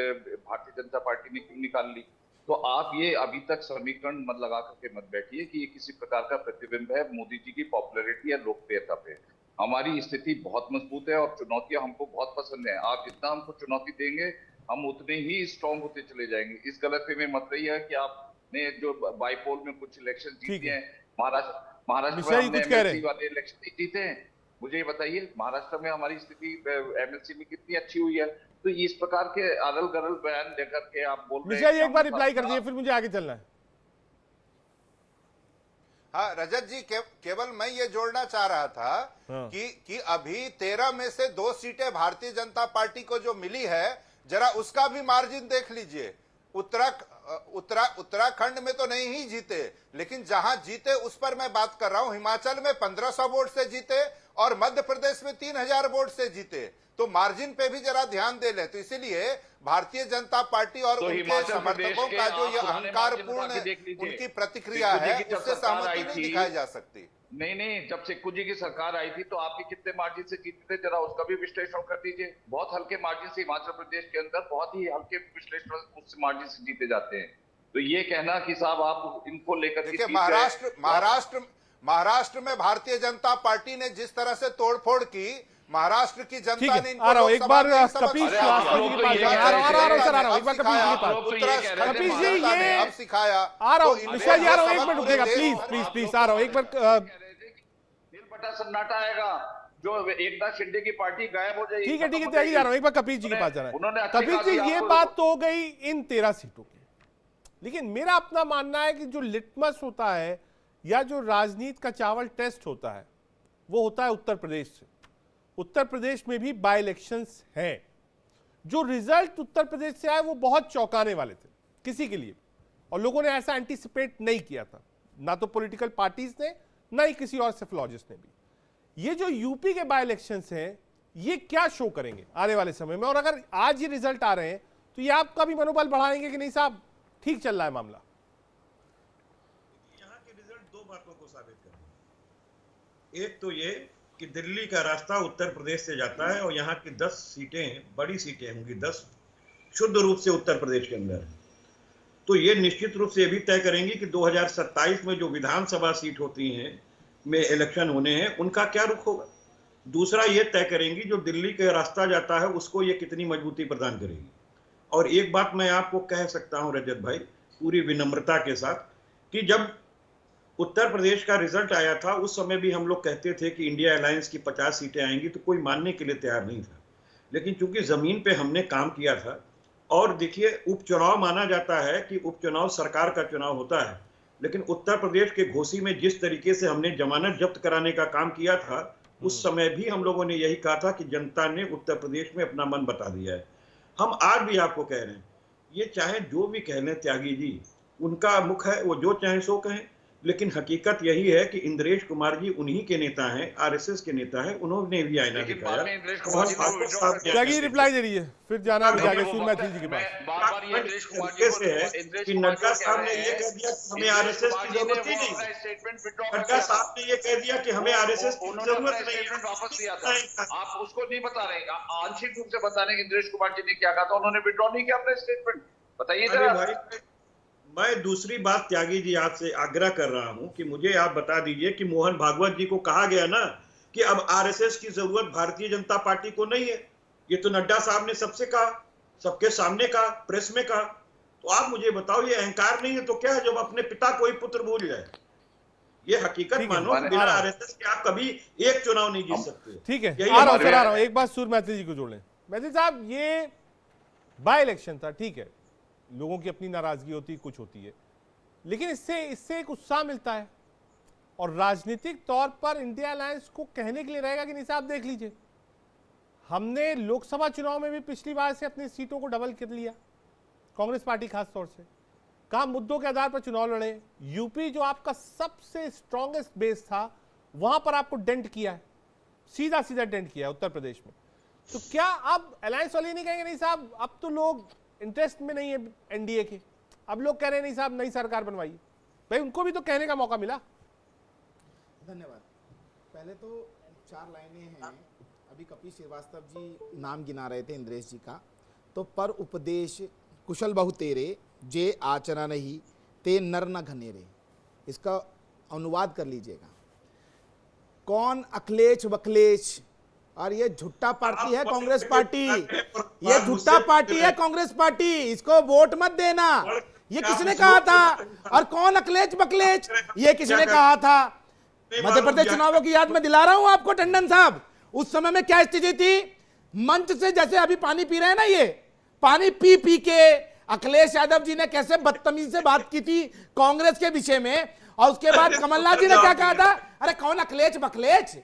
भारतीय जनता पार्टी ने क्यों निकाल ली? तो आप ये अभी तक समीकरण मत लगा करके मत बैठिए कि ये किसी प्रकार का प्रतिबिंब है मोदी जी की पॉपुलैरिटी या लोकप्रियता पे। हमारी स्थिति बहुत मजबूत है और चुनौतियां हमको बहुत पसंद है। आप जितना हमको चुनौती देंगे हम उतने ही स्ट्रॉन्ग होते चले जाएंगे। इस गलती में मत रही है कि आपने जो बाईपोल में कुछ इलेक्शन जीते हैं, महाराष्ट्र में एमएलसी वाले इलेक्शन नहीं जीते हैं। मुझे ये बताइए महाराष्ट्र में हमारी स्थिति एमएलसी में कितनी अच्छी हुई है? तो इस प्रकार के अरल गरल बयान देकर के आप बोल रहे हैं। एक बार रिप्लाई कर दीजिए, फिर मुझे आगे चलना है। हाँ रजत जी, केवल मैं ये जोड़ना चाह रहा था कि अभी 13 में से 2 सीटें भारतीय जनता पार्टी को जो मिली है, जरा उसका भी मार्जिन देख लीजिए। उत्तराखंड में तो नहीं ही जीते, लेकिन जहां जीते उस पर मैं बात कर रहा हूं। हिमाचल में 1500 वोट से जीते और मध्य प्रदेश में 3000 वोट से जीते। तो मार्जिन पे भी जरा ध्यान दे ले। तो इसीलिए भारतीय जनता पार्टी और उनके समर्थकों का जो ये अहंकारपूर्ण उनकी प्रतिक्रिया है, उससे सहमति नहीं दिखाई जा सकती। नहीं, जब सिक्कू जी की सरकार आई थी तो आपके कितने मार्जिन से जीते थे, जरा उसका भी विश्लेषण कर दीजिए। बहुत हल्के मार्जिन से हिमाचल प्रदेश के अंदर बहुत ही हल्के विश्लेषण उस मार्जिन से जीते जाते हैं। तो ये कहना कि साहब आप इनको लेकर देखिए, महाराष्ट्र में भारतीय जनता पार्टी ने जिस तरह से तोड़फोड़ की, महाराष्ट्र की जनता ने आ रहा हूं एक बार कपिल श्रीवास्तव जी के पास आ रहा हूं एक बार कपिल जी के पास। कपिल जी ये अब सिखाया आ रहा हूं निशा जी, आ रहा हूं, एक मिनट रुकेगा प्लीज आ रहा हूं एक बार। नीलपटा सन्नाटा आएगा, जो एकनाथ शिंदे की पार्टी गायब हो जाएगी। ठीक है त्यागी, जा रहा हूं एक बार कपिल जी के पास जा रहा है। कपिल जी ये बात तो हो गई इन 13 सीटों की, लेकिन मेरा अपना मानना है कि जो लिटमस होता है या जो राजनीति का चावल टेस्ट होता है वो होता है उत्तर प्रदेश से। उत्तर प्रदेश में भी बाय इलेक्शंस हैं। जो रिजल्ट उत्तर प्रदेश से आए वो बहुत चौंकाने वाले थे किसी के लिए, और लोगों ने ऐसा एंटीसिपेट नहीं किया था, ना तो पॉलिटिकल पार्टीज ने, ना ही किसी और सेफोलॉजिस्ट ने भी। ये जो यूपी के बाय इलेक्शंस हैं ये क्या शो करेंगे आने वाले समय में? और अगर आज ये रिजल्ट आ रहे हैं तो ये आपका भी मनोबल बढ़ाएंगे कि नहीं साहब ठीक चल रहा है मामला? यहाँ के रिजल्ट 2 बातों को साबित करेंगे। एक तो ये कि दिल्ली का रास्ता उत्तर प्रदेश से जाता है और यहाँ की 10 सीटें बड़ी सीटें होंगी, 10 शुद्ध रूप से उत्तर प्रदेश के अंदर। तो ये निश्चित रूप से ये भी तय करेंगी कि 2027 में जो विधानसभा सीट होती हैं में इलेक्शन होने हैं उनका क्या रुख होगा। दूसरा ये तय करेंगी जो दिल्ली का रास्ता जाता है उसको ये कितनी मजबूती प्रदान करेगी। और एक बात मैं आपको कह सकता हूं रजत भाई पूरी विनम्रता के साथ कि जब उत्तर प्रदेश का रिजल्ट आया था उस समय भी हम लोग कहते थे कि इंडिया अलायंस की 50 सीटें आएंगी, तो कोई मानने के लिए तैयार नहीं था। लेकिन चूंकि जमीन पे हमने काम किया था, और देखिए उपचुनाव माना जाता है कि उपचुनाव सरकार का चुनाव होता है, लेकिन उत्तर प्रदेश के घोसी में जिस तरीके से हमने जमानत जब्त कराने का काम किया था उस समय भी हम लोगों ने यही कहा था कि जनता ने उत्तर प्रदेश में अपना मन बता दिया है। हम आज भी आपको कह रहे हैं, ये चाहे जो भी कह लें त्यागी जी, उनका मुख है, वो जो चाहे सो कहें, लेकिन हकीकत यही है कि इंद्रेश कुमार जी उन्हीं के नेता हैं, आरएसएस के नेता हैं, उन्होंने भी आईना दिखाया। त्यागी रिप्लाई दे रही है, फिर जाना भी जाके सूर्य मैथिल जी के पास। कि नड्डा साहब ने ये कह दिया कि हमें आरएसएस की जरूरत ही नहीं, नड्डा साहब ने ये कह दिया कि हमें आरएसएस की जरूरत नहीं है, वापस लिया था। आप उसको नहीं बता रहे, आंशिक रूप से बता रहे हैं इंद्रेश कुमार जी ने क्या कहा था, उन्होंने विड्रॉ नहीं किया अपना स्टेटमेंट, बताइए जरा। मैं दूसरी बात त्यागी जी आपसे आग्रह कर रहा हूं कि मुझे आप बता दीजिए कि मोहन भागवत जी को कहा गया ना कि अब आरएसएस की जरूरत भारतीय जनता पार्टी को नहीं है। ये तो नड्डा साहब ने सबसे कहा, सबके सामने कहा, प्रेस में कहा। तो आप मुझे बताओ ये अहंकार नहीं है तो क्या है जब अपने पिता को ही पुत्र भूल जाए? ये हकीकत मानो, बिना आरएसएस के आप कभी एक चुनाव नहीं जीत सकते। ठीक है, यही आ रहा हमारे- हूं। एक बात सूर मैत्री जी को जोड़ लें। मैत्री साहब, ये बाय इलेक्शन था, ठीक है, लोगों की अपनी नाराजगी होती, कुछ होती है, लेकिन इससे एक उत्साह मिलता है और राजनीतिक तौर पर इंडिया अलायंस को कहने के लिए रहेगा कि नहीं साहब देख लीजिए, हमने लोकसभा चुनाव में भी पिछली बार से अपनी सीटों को डबल कर लिया, कांग्रेस पार्टी खास तौर से, कहा मुद्दों के आधार पर चुनाव लड़े, यूपी जो आपका सबसे स्ट्रॉन्गेस्ट बेस था वहां पर आपको डेंट किया है, सीधा सीधा डेंट किया है उत्तर प्रदेश में। तो क्या अब अलायंस वाले नहीं कहेंगे नहीं साहब अब तो लोग इंटरेस्ट में नहीं है एनडीए के, अब लोग कह रहे हैं नहीं साहब नई सरकार बनवाइए, भाई उनको भी तो कहने का मौका मिला। धन्यवाद। पहले तो 4 लाइनें हैं, अभी कपिल श्रीवास्तव जी नाम गिना रहे थे इंद्रेश जी का, तो पर उपदेश कुशल बहु तेरे जे आचरण नहीं ते नर न घनेरे, इसका अनुवाद कर लीजिएगा। कौन अखिलेश वखलेश, और ये झुट्टा पार्टी है कांग्रेस पार्टी, ये झुट्टा पार्टी है कांग्रेस पार्टी, इसको वोट मत देना, ये किसने कहा था? और कौन अखिलेश वखलेश, ये किसने कहा था? मध्य प्रदेश चुनावों की याद में दिला रहा हूं आपको टंडन साहब, उस समय में क्या स्थिति थी, मंच से जैसे अभी पानी पी रहे हैं ना, ये पानी पी पी के अखिलेश यादव जी ने कैसे बदतमीजी से बात की थी कांग्रेस के विषय में, और उसके बाद कमलनाथ जी ने क्या कहा था, अरे कौन अखिलेश बखलेश,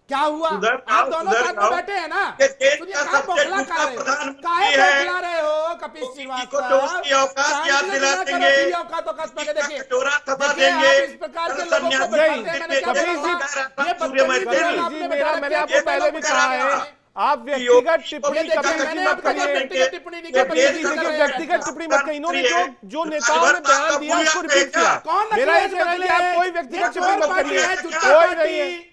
क्या हुआ? आप दोनों साथ में बैठे हैं ना, सुनिए कहाँ बौखला खा रहे हो, काहे बौखला रहे हो कपिल श्रीवास्तव, देखिए इस प्रकार के लोगों को बैठाते हैं, मैंने क्या मैंने आपको पहले भी कहा है, आप व्यक्तिगत टिप्पणी कभी मत करिए, व्यक्तिगत टिप्पणी मत करिए, इन्होंने जो नेताओं ने बयान दिया उसको रिपीट किया, मेरा ये कहना है कि आप कोई व्यक्तिगत टिप्पणी मत करिए, कोई नहीं है।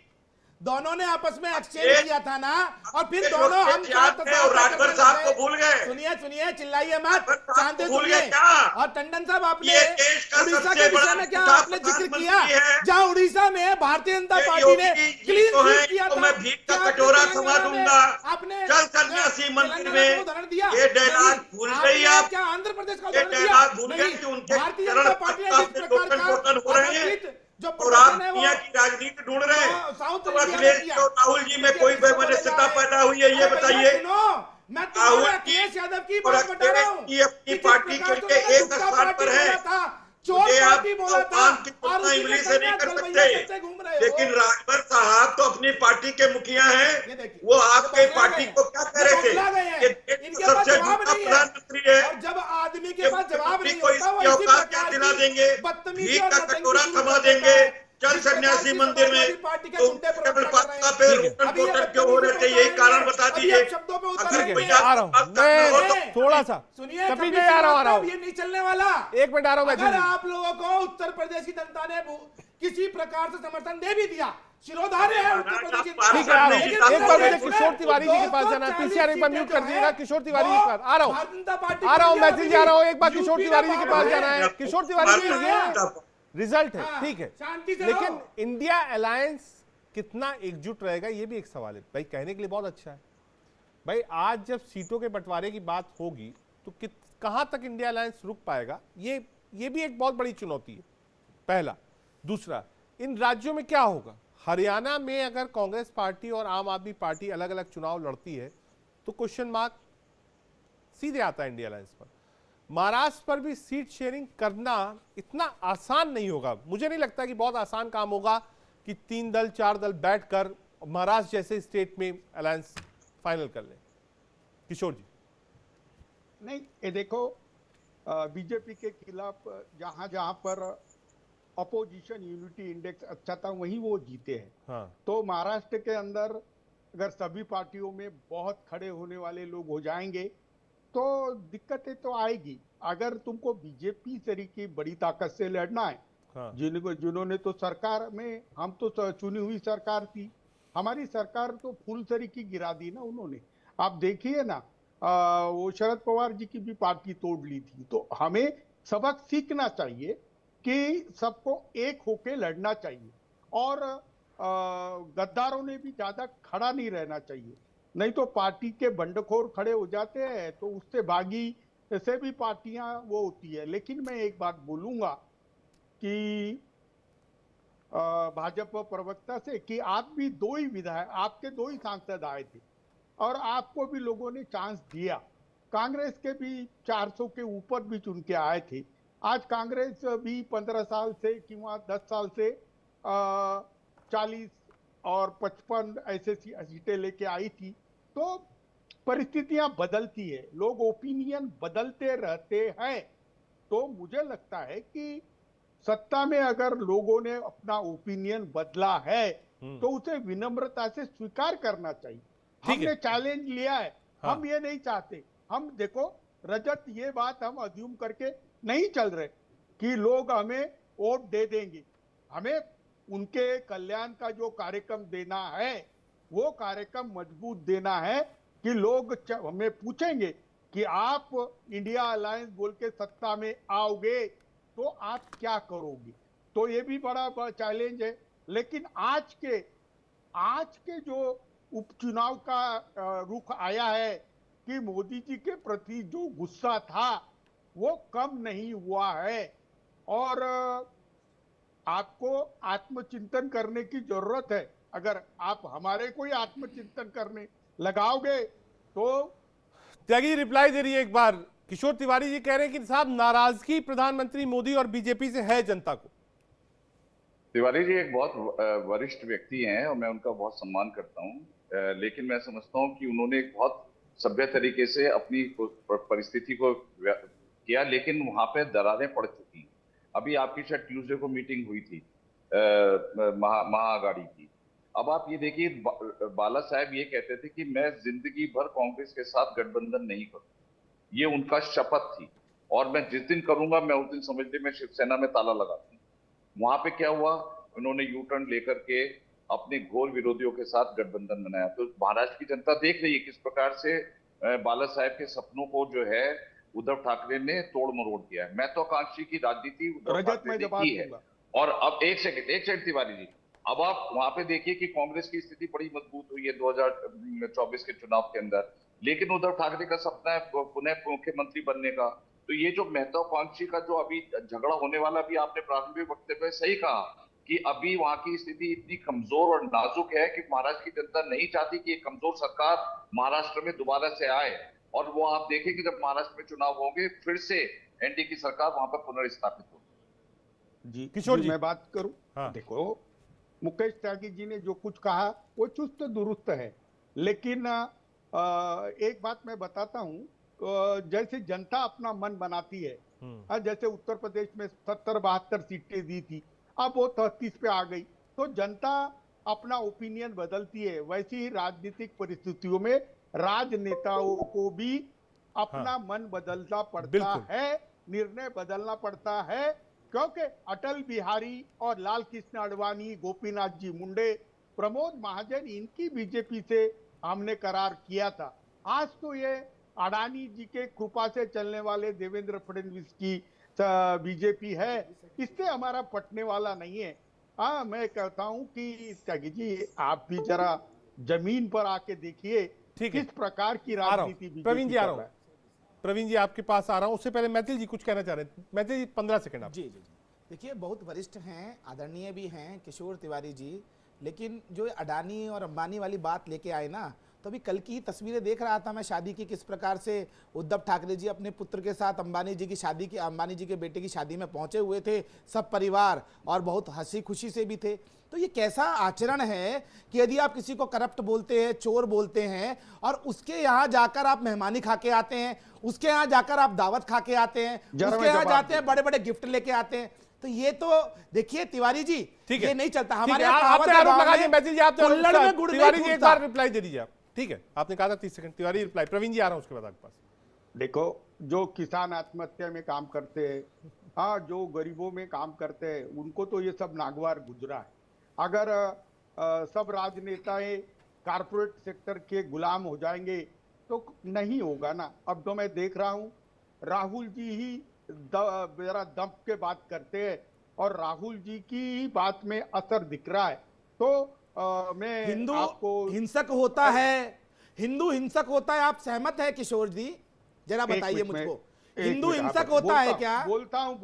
दोनों ने आपस में एक्सचेंज किया था ना, और फिर दोनों हम राजभर साहब को भूल गए। सुनिए चिल्लाइए मत, शांति भूल सुनिए। गए क्या? और टंडन साहब आपने देश का उड़ीसा सबसे के विषय बड़ा में क्या झूठा आपने जिक्र किया, प्रधानमंत्री है। जहां उड़ीसा में भारतीय जनता पार्टी ने क्लीन स्वीप किया तो था, मैं भीख का क्या कटोरा आपने थमा दूंगा, आपने चल सन्यासी मंदिर तेलंगाना में, को उदाहरण दिया, ये डायलॉग भूल गई आप, क्या आंध्र प्रदेश का ये उदाहरण दिया? डायलॉग भूल गए नहीं, कि उनके भारतीय जनता पार्टी ने जिस प्रकार का हो रहे हैं, अकथित जो और आप प्रदर्शन है दुनिया वो की राजनीति ढूंढ रहे हैं, साउथ तो इंडिया में अखिलेश किया। और राहुल जी में कोई वैमनस्यता पैदा हुई है, ये बताइए। मैं तुम्हारे अखिलेश यादव की बात बता रहा हूँ की अपनी पार्टी के लिए एक स्थान पर है, मुझे आप भगवान की तुलना इंग्लिश से नहीं कर सकते, लेकिन राजभर साहब तो अपनी पार्टी के मुखिया हैं, वो आपके पार्टी को क्या कह रहे थे कि सबसे झूठा प्रधानमंत्री है, और जब आदमी के पास जवाब नहीं को होता, वो इसकी इसी औकात क्या प्रकार दिला की देंगे, बदतमीजी भीख और का नतंगी कटोरा शुरू थमा कर देता देंगे, है। चल जिस प्रकार सन्यासी की मंदिर में, समाजवादी पार्टी के तो झूठे केवल प्रवक्ता पत्ता कर पे रहे हैं। रोटन अभी ये पोटन क्यों हो रहे थे, यही कारण बता अभी दीजिए। आप शब्दों पे अगर उतरेंगे। भैया आ रहा हूं मैं, थोड़ा सा सुनिए कपिल कपिल जी, आ रहा हूं श्रीवास्तव, ये नहीं चलने वाला। एक मिनट आ रहा हूं मैं अगर आप लोगों को उत्तर प्रदेश की जनता ने किसी प्रकार से समर्थन दे भी दिया, शिरोधार्य है उत्तर प्रदेश की जनता। ठीक है, आ रहा हूं। लेकिन एक बार मुझे किशोर तिवारी जी के पास जाना है, पीसीआर एक बार म्यूट कर दीजिएगा, किशोर तिवारी जी के पास आ रहा हूं, आ रहा हूं मैथिल जी, आ रहा हूं, एक बार किशोर तिवारी जी के पास जाना है। किशोर तिवारी जी, ये रिजल्ट है, ठीक है, लेकिन इंडिया अलायंस कितना एकजुट रहेगा ये भी एक सवाल है भाई। कहने के लिए बहुत अच्छा है भाई, आज जब सीटों के बंटवारे की बात होगी तो कहां तक इंडिया अलायंस रुक पाएगा, ये भी एक बहुत बड़ी चुनौती है, पहला। दूसरा, इन राज्यों में क्या होगा, हरियाणा में अगर कांग्रेस पार्टी और आम आदमी पार्टी अलग अलग चुनाव लड़ती है तो क्वेश्चन मार्क सीधे आता है इंडिया अलायंस पर। महाराष्ट्र पर भी सीट शेयरिंग करना इतना आसान नहीं होगा, मुझे नहीं लगता कि बहुत आसान काम होगा कि 3 दल 4 दल बैठकर महाराष्ट्र जैसे स्टेट में अलायंस फाइनल कर ले। किशोर जी। नहीं, ये देखो, बीजेपी के खिलाफ जहां जहां पर अपोजिशन यूनिटी इंडेक्स अच्छा था वहीं वो जीते हैं। हाँ। तो महाराष्ट्र के अंदर अगर सभी पार्टियों में बहुत खड़े होने वाले लोग हो जाएंगे तो दिक्कतें तो आएगी। अगर तुमको बीजेपी तरीके बड़ी ताकत से लड़ना है, हाँ। जिन्होंने तो सरकार में, हम तो चुनी हुई सरकार थी, हमारी सरकार तो फुल तरीके गिरा दी ना उन्होंने। आप देखिए ना, वो शरद पवार जी की भी पार्टी तोड़ ली थी। तो हमें सबक सीखना चाहिए कि सबको एक होके लड़ना चाहिए, और गद्दारों ने भी ज्यादा खड़ा नहीं रहना चाहिए, नहीं तो पार्टी के बंडखोर खड़े हो जाते हैं तो उससे भागी से भी पार्टियां वो होती है। लेकिन मैं एक बात बोलूंगा कि भाजपा प्रवक्ता से कि आप भी दो ही विधायक, आपके दो ही सांसद आए थे और आपको भी लोगों ने चांस दिया। कांग्रेस के भी 400 के ऊपर भी चुन के आए थे। आज कांग्रेस भी 15 साल से किंवा 10 साल से 40 और 55 ऐसे सीटें लेके आई थी। तो परिस्थितियां बदलती है, लोग ओपिनियन बदलते रहते हैं। तो मुझे लगता है कि सत्ता में अगर लोगों ने अपना ओपिनियन बदला है तो उसे विनम्रता से स्वीकार करना चाहिए। हमने चैलेंज लिया है, हम ये नहीं चाहते। हम देखो रजत, ये बात हम अज्यूम करके नहीं चल रहे कि लोग हमें वोट दे देंगे। हमें उनके कल्याण का जो कार्यक्रम देना है वो कार्यक्रम मजबूत देना है कि लोग हमें पूछेंगे कि आप इंडिया अलायंस बोल के सत्ता में आओगे तो आप क्या करोगे। तो ये भी बड़ा चैलेंज है। लेकिन आज के जो उपचुनाव का रुख आया है कि मोदी जी के प्रति जो गुस्सा था वो कम नहीं हुआ है और आपको आत्मचिंतन करने की जरूरत है। अगर आप हमारे कोई आत्मचिंतन करने लगाओगे तो। त्यागी रिप्लाई दे रही है एक बार। किशोर तिवारी जी कह रहे हैं कि साहब नाराजगी प्रधानमंत्री मोदी और बीजेपी से है जनता को। तिवारी जी एक बहुत वरिष्ठ व्यक्ति हैं और मैं उनका बहुत सम्मान करता हूं, लेकिन मैं समझता हूं कि उन्होंने एक बहुत सभ्य तरीके से अपनी परिस्थिति को किया, लेकिन वहां पे दरारें पड़ चुकी। अभी आपकी शायद ट्यूसडे को मीटिंग हुई थी महाआघाड़ी की। अब आप ये देखिए, बाला साहब ये कहते थे कि मैं जिंदगी भर कांग्रेस के साथ गठबंधन नहीं करूं, ये उनका शपथ थी और मैं जिस दिन करूंगा मैं उस दिन समझ लीजिए मैं शिवसेना में ताला लगा दूं। वहां पे क्या हुआ, उन्होंने यू टर्न लेकर के अपने घोर विरोधियों के साथ गठबंधन बनाया। तो महाराष्ट्र की जनता देख रही है किस प्रकार से बाला साहब के सपनों को जो है उद्धव ठाकरे ने तोड़ मरोड़ दिया है। महत्वाकांक्षी की राजनीति उद्धव ठाकरे ने की है। और अब एक सेकंड तिवारी जी, अब आप वहां पे देखिए कि कांग्रेस की स्थिति बड़ी मजबूत हुई है 2024 के चुनाव के अंदर, लेकिन उद्धव ठाकरे का सपना है पुनः मुख्यमंत्री बनने का। तो ये जो महत्वाकांक्षी का जो अभी झगड़ा होने वाला, भी आपने प्रारंभिक वक्तव्य सही कहा कि अभी वहां की स्थिति इतनी कमजोर और नाजुक है कि महाराष्ट्र की जनता नहीं चाहती कि एक कमजोर सरकार महाराष्ट्र में दोबारा से आए। और वो आप देखें कि जब महाराष्ट्र में चुनाव होंगे फिर से एनडीए की सरकार वहां पर पुनर्स्थापित होगी। जी किशोर जी मैं बात करूं। देखो मुकेश त्यागी जी ने जो कुछ कहा वो चुस्त दुरुस्त है, लेकिन एक बात मैं बताता हूं, जैसे जनता अपना मन बनाती है, जैसे उत्तर प्रदेश में 70-72 सीटें दी थी, अब वो 33 पे आ गई, तो जनता अपना ओपिनियन बदलती है। वैसी ही राजनीतिक परिस्थितियों में राजनेताओं को भी अपना मन बदलना पड़ता है, निर्णय बदलना पड़ता है, क्योंकि अटल बिहारी और लाल कृष्ण आडवाणी, गोपीनाथ जी मुंडे, प्रमोद महाजन, इनकी बीजेपी से हमने करार किया था। आज तो ये अडानी जी के कृपा से चलने वाले देवेंद्र फडणवीस की बीजेपी है, इससे हमारा पटने वाला नहीं है। हाँ, मैं कहता हूं कि त्यागी जी आप भी जरा जमीन पर आके देखिए किस प्रकार की राजनीति। प्रवीण जी आ रहा हूं, प्रवीण जी आपके पास आ रहा हूं। उससे पहले मैथिल जी कुछ कहना चाह रहे हैं। मैथिल जी 15 सेकंड आप। जी जी देखिए, बहुत वरिष्ठ हैं, आदरणीय भी हैं किशोर तिवारी जी, लेकिन जो अडानी और अंबानी वाली बात लेके आए ना, तो अभी कल की ही तस्वीरें देख रहा था मैं शादी की, किस प्रकार से उद्धव ठाकरे जी अपने पुत्र के साथ अंबानी जी की शादी की, अंबानी जी के बेटे की शादी में पहुंचे हुए थे सब परिवार, और बहुत हंसी खुशी से भी थे। तो ये कैसा आचरण है कि यदि आप किसी को करप्ट बोलते हैं, चोर बोलते हैं, और उसके यहाँ जाकर आप मेहमानी खा के आते हैं, उसके यहाँ जाकर आप दावत खा के आते हैं, उसके यहाँ जाते हैं बड़े बड़े गिफ्ट लेके आते हैं, तो ये तो देखिए तिवारी जी ये नहीं चलता। हमारे एक बार रिप्लाई दे दीजिए आप। ठीक है, आपने कहा था 30 सेकंड। तिवारी रिप्लाई। प्रवीण जी आ रहा हूं उसके बाद आपके पास। देखो, जो किसान आत्महत्या में काम करते हैं, हाँ, जो गरीबों में काम करते हैं, उनको तो ये सब नागवार गुजरा है। अगर सब राजनेताएं कारपोरेट सेक्टर के गुलाम हो जाएंगे तो नहीं होगा ना। अब तो मैं देख रहा हूं राहुल जी ही जरा दम के बात करते हैं और राहुल जी की बात में असर दिख रहा है। तो मैं हिंदू आपको हिंसक होता है, हिंदू हिंसक होता है, आप सहमत है किशोर जी? जरा बताइए मुझको, हिंदू हिंसक होता है क्या? बोलता हूं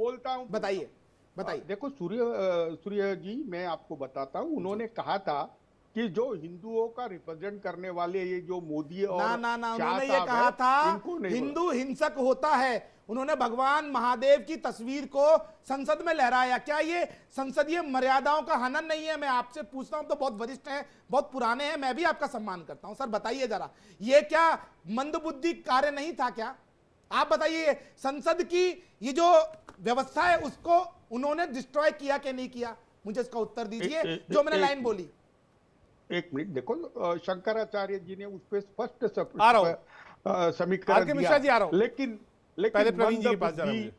बताइए। बताइए। देखो सूर्य जी, मैं आपको बताता हूँ, उन्होंने कहा था कि जो हिंदुओं का रिप्रेजेंट करने वाले ये जो मोदी और ना शाह उन्होंने ये साहब कहा है, था इनको नहीं बोला। हिंदू हिंसक होता है। उन्होंने भगवान महादेव की तस्वीर को संसद में लहराया। क्या ये संसदीय मर्यादाओं का हनन नहीं है? मैं आपसे पूछता हूं, तो बहुत वरिष्ठ हैं, बहुत पुराने हैं, मैं भी आपका सम्मान करता हूं। सर बताइए जरा, ये क्या मंदबुद्धि कार्य नहीं था क्या? आप बताइए, संसद की ये जो व्यवस्था है उसको उन्होंने डिस्ट्रॉय किया कि नहीं किया? मुझे इसका उत्तर दीजिए, जो मैंने लाइन बोली। एक मिनट, देखो शंकराचार्य जी ने उस पर स्पष्ट मिश्रा समीकरण दिया, जी आ रहा हूं। लेकिन पहले प्रवीण जी के पास जाना मुझे।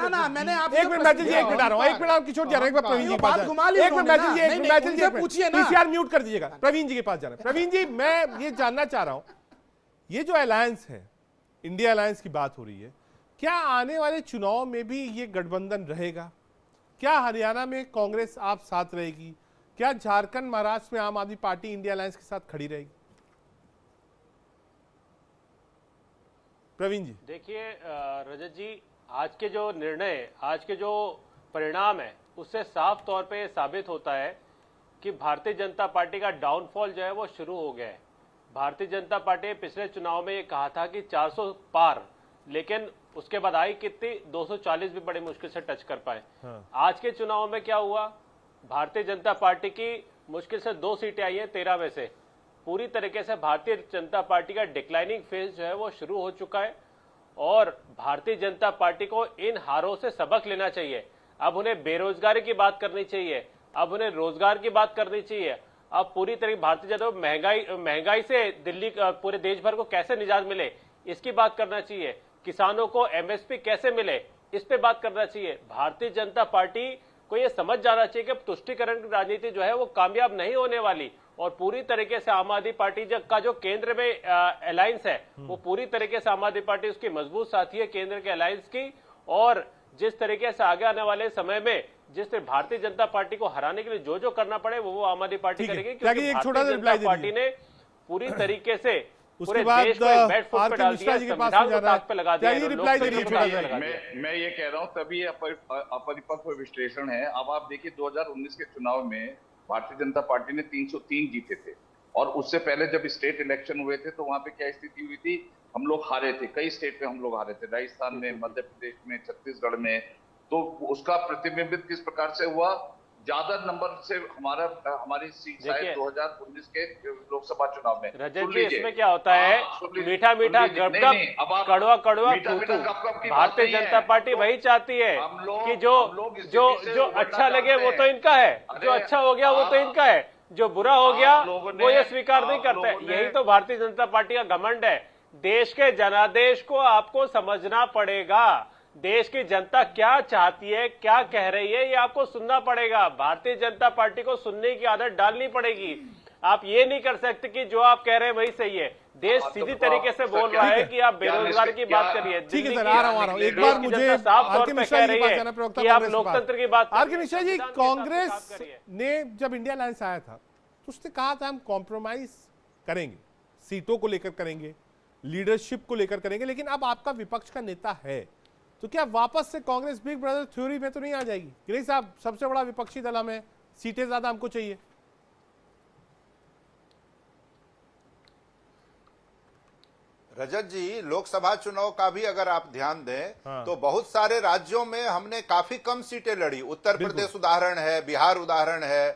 ना मैंने आप एक मिनट मैथिल जी, एक मिनट आ रहा हूं, एक मिनट आपकी छोड़ जा रहा हूं, एक मिनट प्रवीण जी के पास बात घुमा ली एक मिनट मैथिल जी, एक नहीं, मिनट मैथिल जी, उनसे पूछिए ना। पीसीआर म्यूट कर दीजिएगा, प्रवीण जी के पास जाना है। प्रवीण जी, मैं ये जानना चाह रहा हूं, ये जो अलायंस है, इंडिया अलायंस की बात हो रही है, क्या आने वाले चुनाव में भी ये गठबंधन रहेगा? क्या हरियाणा में कांग्रेस आप साथ रहेगी? क्या झारखंड महाराष्ट्र में आम आदमी पार्टी इंडिया अलायंस के साथ खड़ी रहेगी? प्रवीण जी देखिए रजत जी, आज के जो निर्णय, आज के जो परिणाम है, उससे साफ तौर पे साबित होता है कि भारतीय जनता पार्टी का डाउनफॉल जो है वो शुरू हो गया है। भारतीय जनता पार्टी ने पिछले चुनाव में ये कहा था कि 400 पार, लेकिन उसके बाद आई कितनी, 240 भी बड़ी मुश्किल से टच कर पाए। आज के चुनाव में क्या हुआ, भारतीय जनता पार्टी की मुश्किल से 2 सीटें आई हैं 13 में से। पूरी तरीके से भारतीय जनता पार्टी का डिक्लाइनिंग फेज जो है वो शुरू हो चुका है और भारतीय जनता पार्टी को इन हारों से सबक लेना चाहिए। अब उन्हें बेरोजगारी की बात करनी चाहिए, अब उन्हें रोजगार की बात करनी चाहिए। अब पूरी तरीके भारतीय जनता महंगाई से दिल्ली पूरे देश भर को कैसे निजात मिले, इसकी बात करना चाहिए। किसानों को एमएसपी कैसे मिले, इस पे बात करना चाहिए। भारतीय जनता पार्टी को ये समझ जाना चाहिए कि तुष्टीकरण की राजनीति जो है वो कामयाब नहीं होने वाली और पूरी तरीके से आम आदमी पार्टी का जो केंद्र में अलायंस है वो पूरी तरीके से आम आदमी पार्टी उसकी मजबूत साथी है केंद्र के अलायंस की। और जिस तरीके से आगे आने वाले समय में जिस भारतीय जनता पार्टी को हराने के लिए जो करना पड़े वो आम आदमी पार्टी करेगी, क्योंकि भारतीय जनता पार्टी ने पूरी तरीके से उसके बाद मिश्रा जी के पास जाना है। मैं ये कह रहा हूँ तभी अपरिपक्व विश्लेषण है। अब आप देखिए 2019 के चुनाव में भारतीय जनता पार्टी ने 303 जीते थे और उससे पहले जब स्टेट इलेक्शन हुए थे तो वहां पे क्या स्थिति हुई थी, हम लोग हारे थे, कई स्टेट पे हम लोग हारे थे, राजस्थान में, मध्य प्रदेश में, छत्तीसगढ़ में। तो उसका प्रतिबिंबित किस प्रकार से हुआ, ज्यादा नंबर से हमारी सीट शायद 2019 के लोकसभा चुनाव में। रजत जी, इसमें क्या होता है, मीठा मीठा गपगप, कड़वा कड़वा थूथू। भारतीय जनता पार्टी वही चाहती है कि जो अच्छा लगे वो तो इनका है, जो अच्छा हो गया वो तो इनका है, जो बुरा हो गया वो ये स्वीकार नहीं करता। यही तो भारतीय जनता पार्टी का घमंड है। देश के जनादेश को आपको समझना पड़ेगा। देश की जनता क्या चाहती है, क्या कह रही है, ये आपको सुनना पड़ेगा। भारतीय जनता पार्टी को सुनने की आदत डालनी पड़ेगी। आप ये नहीं कर सकते कि जो आप कह रहे हैं वही सही है। देश सीधी तरीके से बोल रहा है कि आप बेरोजगार की बात करिए। ठीक है सर, आ रहा हूं। एक बार मुझे साफ तौर पे कह रही है कि आप लोकतंत्र की बात। आर के मिश्रा जी, कांग्रेस ने जब इंडिया अलायंस आया था तो उसने कहा था हम कॉम्प्रोमाइज करेंगे, सीटों को लेकर करेंगे, लीडरशिप को लेकर करेंगे, लेकिन अब आपका विपक्ष का नेता है तो क्या वापस से कांग्रेस बिग ब्रदर थ्योरी में तो नहीं आ जाएगी? गिरीश साहब, सबसे बड़ा विपक्षी दल हमें, सीटें ज्यादा हमको चाहिए। रजत जी, लोकसभा चुनाव का भी अगर आप ध्यान दें तो बहुत सारे राज्यों में हमने काफी कम सीटें लड़ी। उत्तर प्रदेश उदाहरण है, बिहार उदाहरण है,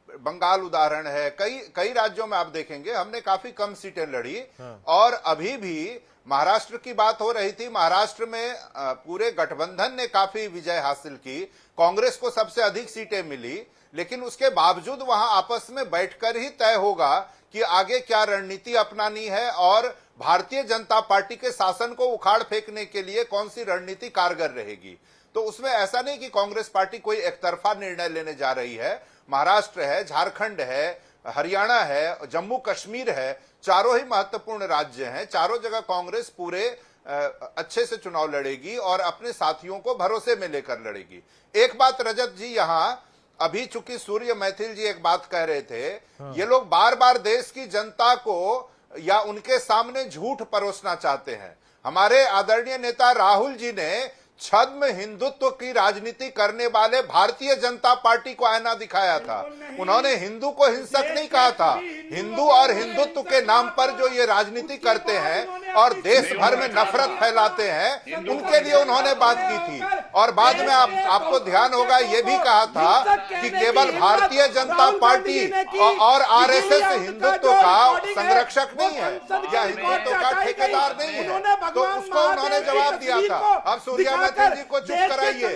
बंगाल उदाहरण है, कई राज्यों में आप देखेंगे हमने काफी कम सीटें लड़ी। और अभी भी महाराष्ट्र की बात हो रही थी, महाराष्ट्र में पूरे गठबंधन ने काफी विजय हासिल की, कांग्रेस को सबसे अधिक सीटें मिली, लेकिन उसके बावजूद वहां आपस में बैठकर ही तय होगा कि आगे क्या रणनीति अपनानी है और भारतीय जनता पार्टी के शासन को उखाड़ फेंकने के लिए कौन सी रणनीति कारगर रहेगी। तो उसमें ऐसा नहीं कि कांग्रेस पार्टी कोई एकतरफा निर्णय लेने जा रही है। महाराष्ट्र है, झारखंड है, हरियाणा है, जम्मू कश्मीर है, चारों ही महत्वपूर्ण राज्य हैं। चारों जगह कांग्रेस पूरे अच्छे से चुनाव लड़ेगी और अपने साथियों को भरोसे में लेकर लड़ेगी। एक बात रजत जी, यहां अभी चूंकि सूर्य मैथिल जी एक बात कह रहे थे, ये लोग बार बार देश की जनता को या उनके सामने झूठ परोसना चाहते हैं। हमारे आदरणीय नेता राहुल जी ने छद्म हिंदुत्व की राजनीति करने वाले भारतीय जनता पार्टी को आईना दिखाया था। उन्होंने हिंदू को हिंसक नहीं कहा था। हिंदू और हिंदुत्व के नाम पर जो ये राजनीति करते हैं और देश भर में नफरत फैलाते हैं, उनके लिए उन्होंने बात की थी। और बाद में आपको ध्यान होगा ये भी कहा था कि केवल भारतीय जनता पार्टी और आरएसएस हिंदुत्व का संरक्षक नहीं है या हिंदुत्व का ठेकेदार नहीं है। तो उसको उन्होंने जवाब दिया था। अब सूर्या मैत्री जी को चुप कराइए।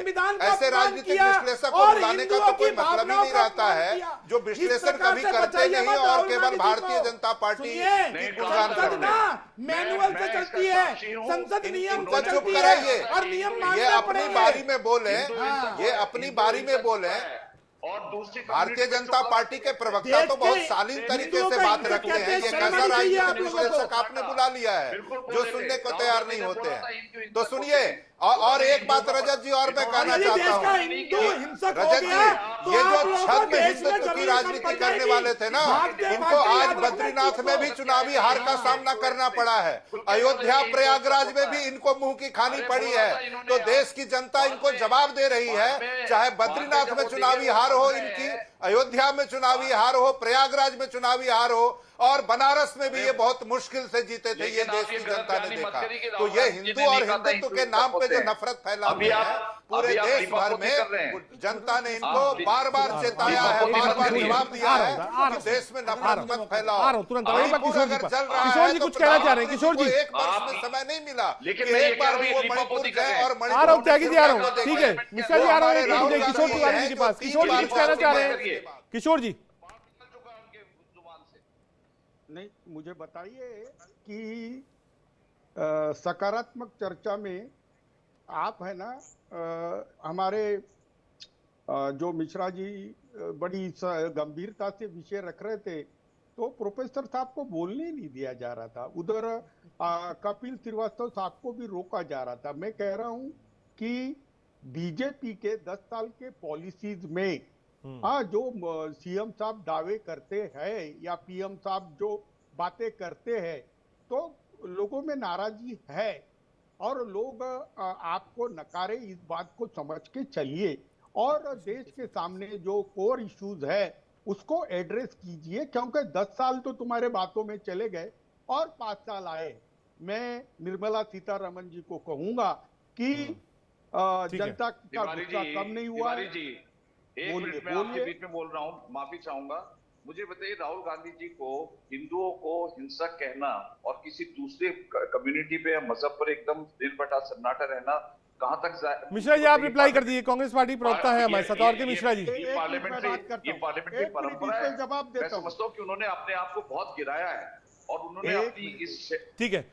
ऐसे राजनीतिक विश्लेषक को बुलाने का तो कोई मतलब ही नहीं रहता है जो विश्लेषण कभी करते नहीं और केवल भारतीय जनता पार्टी की गुणगान करते हैं। मैनुअल से चलती है, संसद नियम इनको से चुप चलती कराइए। है और नियम ये अपनी बारी में बोले, ये अपनी बारी में बोले। और दूसरी भारतीय जनता पार्टी के प्रवक्ता तो बहुत शालीन तरीके से बात रखते हैं। ये कैसा राजनीतिक विश्लेषक आपने बुला लिया है जो सुनने को तैयार नहीं होते हैं? तो सुनिए। और एक बात रजत जी और मैं कहना चाहता हूँ, रजत जी, ये जो छद्म हिंदुत्व की राजनीति करने वाले थे ना, इनको आज बद्रीनाथ में भी चुनावी हार का सामना करना पड़ा है। अयोध्या प्रयागराज में भी इनको मुंह की खानी पड़ी है। तो देश की जनता इनको जवाब दे रही है। चाहे बद्रीनाथ में चुनावी हार हो इनकी, अयोध्या में चुनावी हार हो, प्रयागराज में चुनावी हार हो, और बनारस में भी ये बहुत मुश्किल से जीते थे। ये देश की जनता ने देखा। तो ये हिंदू और हिंदुत्व के नाम पे जो नफरत फैलाते हैं पूरे देश भर में, जनता ने इनको बार बार चेताया है, बार बार जवाब दिया है कि देश में नफरत मत फैलाओ। तुरंत अगर चल रहा किशोर है जी तो कुछ कहना चाह रहे हैं। किशोर जी एक वर्ष में समय नहीं मिला लेकिन कि मैं एक बार भी वो मणिपुर गए और आ रहा हूँ, त्यागी जी आ रहा हूँ। मणिपुर ठीक है, मिश्रा जी आ रहा हूँ किशोर तिवारी जी के पास। किशोर जी कुछ कहना चाह रहे हैं? किशोर जी नहीं, मुझे बताइए कि सकारात्मक चर्चा में आप है ना, हमारे जो मिश्रा जी बड़ी गंभीरता से विषय रख रहे थे, तो प्रोफेसर साहब को बोलने नहीं दिया जा रहा था। उधर कपिल श्रीवास्तव साहब को भी रोका जा रहा था। मैं कह रहा हूं कि बीजेपी के 10 साल के पॉलिसीज में जो सीएम साहब दावे करते हैं या पीएम साहब जो बातें करते हैं, तो लोगों में नाराजगी है और लोग आपको नकारे, इस बात को समझ के चलिए और देश के सामने जो कोर इश्यूज है उसको एड्रेस कीजिए, क्योंकि 10 साल तो तुम्हारे बातों में चले गए और 5 साल आए। मैं निर्मला सीतारमण जी को कहूंगा कि जनता का गुस्सा कम नहीं हुआ है। एक मिनट में आपके बीच में बोल रहा हूँ, माफी चाहूंगा। मुझे बताइए, राहुल गांधी जी को हिंदुओं को हिंसक कहना और किसी दूसरे कम्युनिटी पे या मजहब पर एकदम दिल बटा सन्नाटा रहना कहां तक? मिश्रा जी आप रिप्लाई कर दीजिए। कांग्रेस पार्टी प्रवक्ता है हमारे साथ। और के मिश्रा जी, ये पार्लियामेंट्री परंपरा है। मैं समझता हूँ कि उन्होंने अपने आप को बहुत गिराया है और उन्होंने अपनी इस ठीक है।